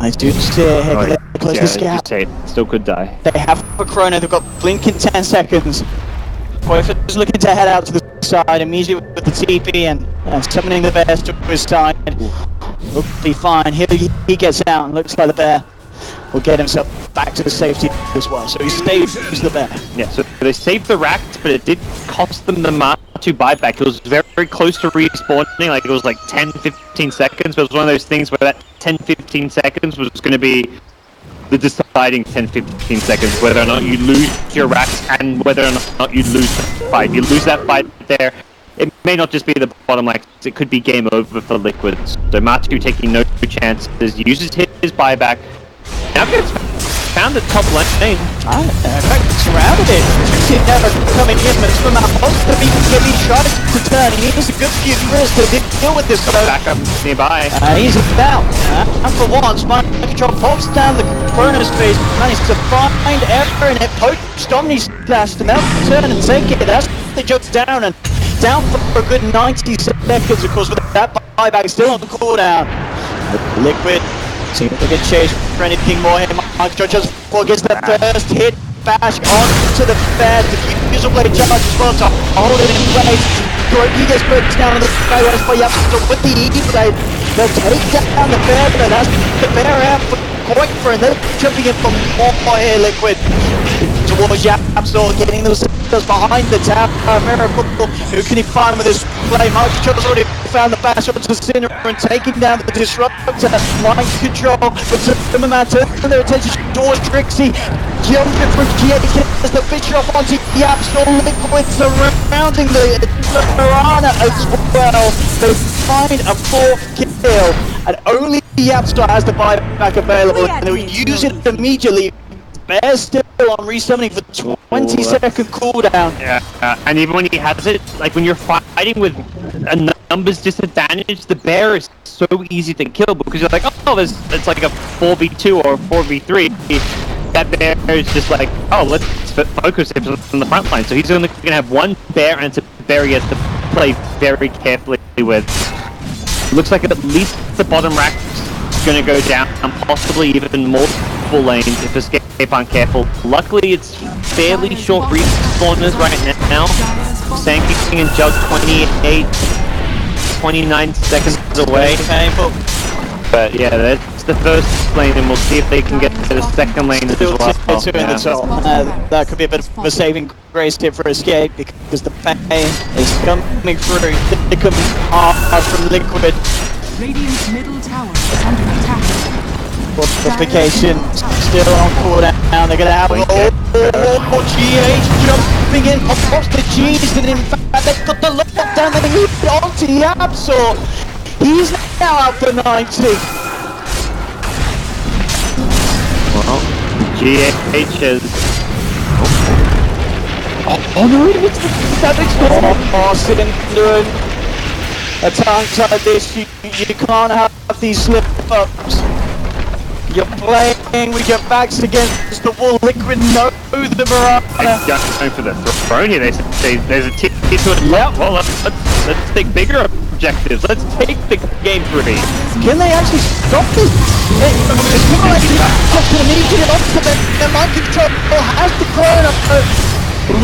I do see it here. They close this gap. Still could die. They have a chrono. They've got blink in 10 seconds. Boyford is looking to head out to the side immediately with the TP and summoning the bears to his side. Will be fine. He gets out and looks like the bear will get himself back to the safety as well. So he saves the bear. Yeah, so they saved the racks, but it did cost them the Matu buyback. It was very, very close to respawning, like it was like 10-15 seconds, but it was one of those things where that 10-15 seconds was going to be the deciding 10-15 seconds, whether or not you lose your racks and whether or not you lose the fight. You lose that fight there, it may not just be the bottom line, it could be game over for Liquid. So Matu taking no chances, uses his buyback, now gets found the top lane. Surrounded it. See it never coming in, but it's from that post the BKB tries to turn. He needs a good few drills to deal with this. Back up nearby. He's about. And for once, Mind Control pops down the Chronos phase, managed to find error in it, poached Omni Slash to melt, turn and take it. That's the joke down and down for a good 90 seconds, of course, with that buyback still on the cooldown. Liquid. See if they can chase for anything more here. Mike just gets the first hit. Bash onto the bear. The user blade charge as well to hold it in place. He gets put down on the skyways for Yapster with the E-blade. They'll take down the bear, but that's the bear out for Koikfer, and they're jumping in for more here, Liquid. Towards Yapster, getting themselves behind the tower. Miracle, who can he find with his play? Mike has already found the bash onto Cinder and taking down the Disruptor. Mind Control, but Zimmerman turning their attention towards Trixie. Jumping from GH as the fish off onto Yapster. Liquid surrounding the Mirana as well. They find a fourth kill, and only Yapster has the buyback available, and they'll use it immediately. Bear's still on resummoning for 20-second cooldown. Yeah, and even when he has it, like when you're fighting with a numbers disadvantage, the bear is so easy to kill because you're like, oh, it's like a 4v2 or a 4v3. That bear is just like, oh, let's focus him on the front line. So he's only going to have one bear, and it's a bear he has to play very carefully with. Looks like at least the bottom rack is going to go down, and possibly even multiple lanes if Escape aren't careful. Luckily, it's fairly short respawners right now. Sanking and Jug 29 seconds away. But yeah, that's the first lane, and we'll see if they can get to the second lane as well. That could be a bit of a saving grace here for Escape, because the pain is coming through. They come hard from Liquid. Radiant's middle tower is under attack. Fortification still on cooldown. They're gonna have GH jumping in across the G's, and in fact they've got the lockdown. They move it onto the Absol. He's now out for 90. Well, GH is... Oh no, it's the Savage Storm. Oh, Cinder. At times like this, you can't have these slip-ups. You're playing with your backs against the wall. Liquid know the Mirana. Going for the throne here. They say there's a tip to it. Yeah, well, let's think bigger objectives. Let's take the game 3. Can they actually stop this? It's more like just going to need to get off to them. Their mind control has the corner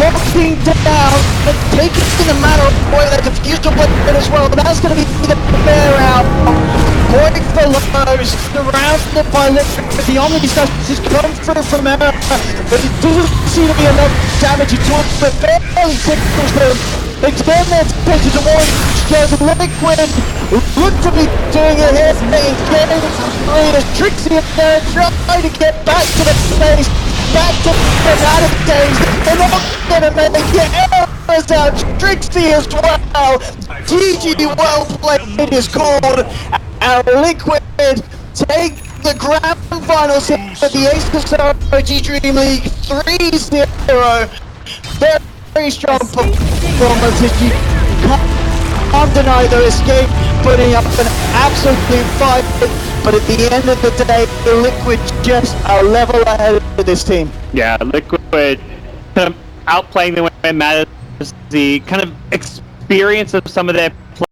locking down, but taking in a matter of whether they defuse the weapon as well. That's going to be the bear out. Going for lows, surrounded by Liquid. The only discussion has come through from Emma, but it doesn't seem to be enough damage at all. But barely tickles them. They turn their attention towards Liquid. Look to be doing it here. Getting three as Trixie up there trying to get back to the space. Back to the out of days. They're not gonna make it. Errors out. Trixie as well. GG well played is called. And Liquid take the grand finals here at the Ace of G Dream League 3-0. Very strong performance. You can't deny their escape, putting up an absolute fight. But at the end of the day, the Liquid just a level ahead of this team. Yeah, Liquid kind of outplaying them when it matters. The kind of experience of some of their